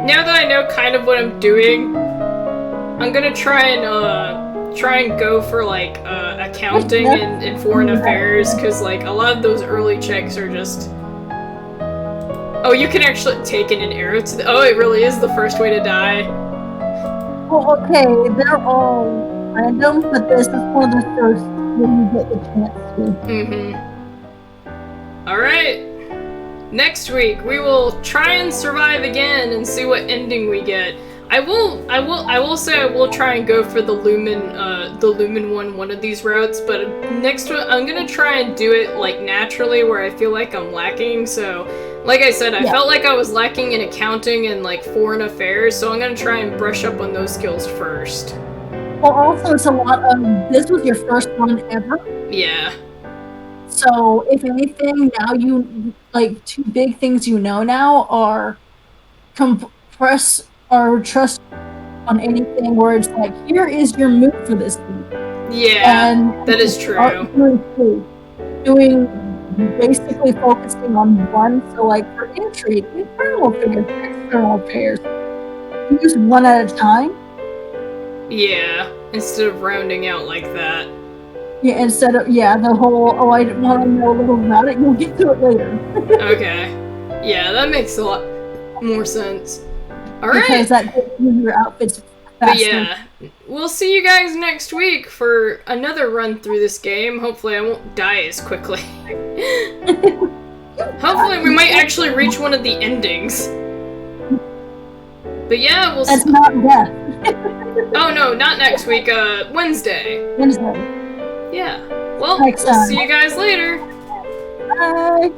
Now that I know kind of what I'm doing, I'm gonna try and go for like accounting and foreign affairs, because like a lot of those early checks are just... Oh, you can actually take in an arrow to the... Oh, it really is the first way to die. Well, okay, they're all random, but this is one of the first when you get the chance to. Mm-hmm. Alright. Next week, we will try and survive again and see what ending we get. I will say I will try and go for the Lumen one of these routes, but next one, I'm gonna try and do it, like, naturally, where I feel like I'm lacking, so, like I said, I felt like I was lacking in accounting and, like, foreign affairs, so I'm gonna try and brush up on those skills first. Well, also, it's a lot of, this was your first one ever. Yeah. So, if anything, now you, like, two big things you know now are compress or trust on anything where it's like, here is your move for this week. Yeah, and that is true. Doing basically focusing on one. So, like for intrigue, internal affairs, external affairs, use one at a time. Yeah, instead of rounding out like that. Yeah, instead of the whole I want to know a little about it. You'll get to it later. Okay. Yeah, that makes a lot more sense. Alright. Because that gives you your outfits faster. But yeah, we'll see you guys next week for another run through this game. Hopefully I won't die as quickly. Hopefully we might actually reach one of the endings. But yeah, we'll That's not death. Oh no, not next week, Wednesday. Wednesday. Yeah. Well, Next we'll time. see you guys later. Bye.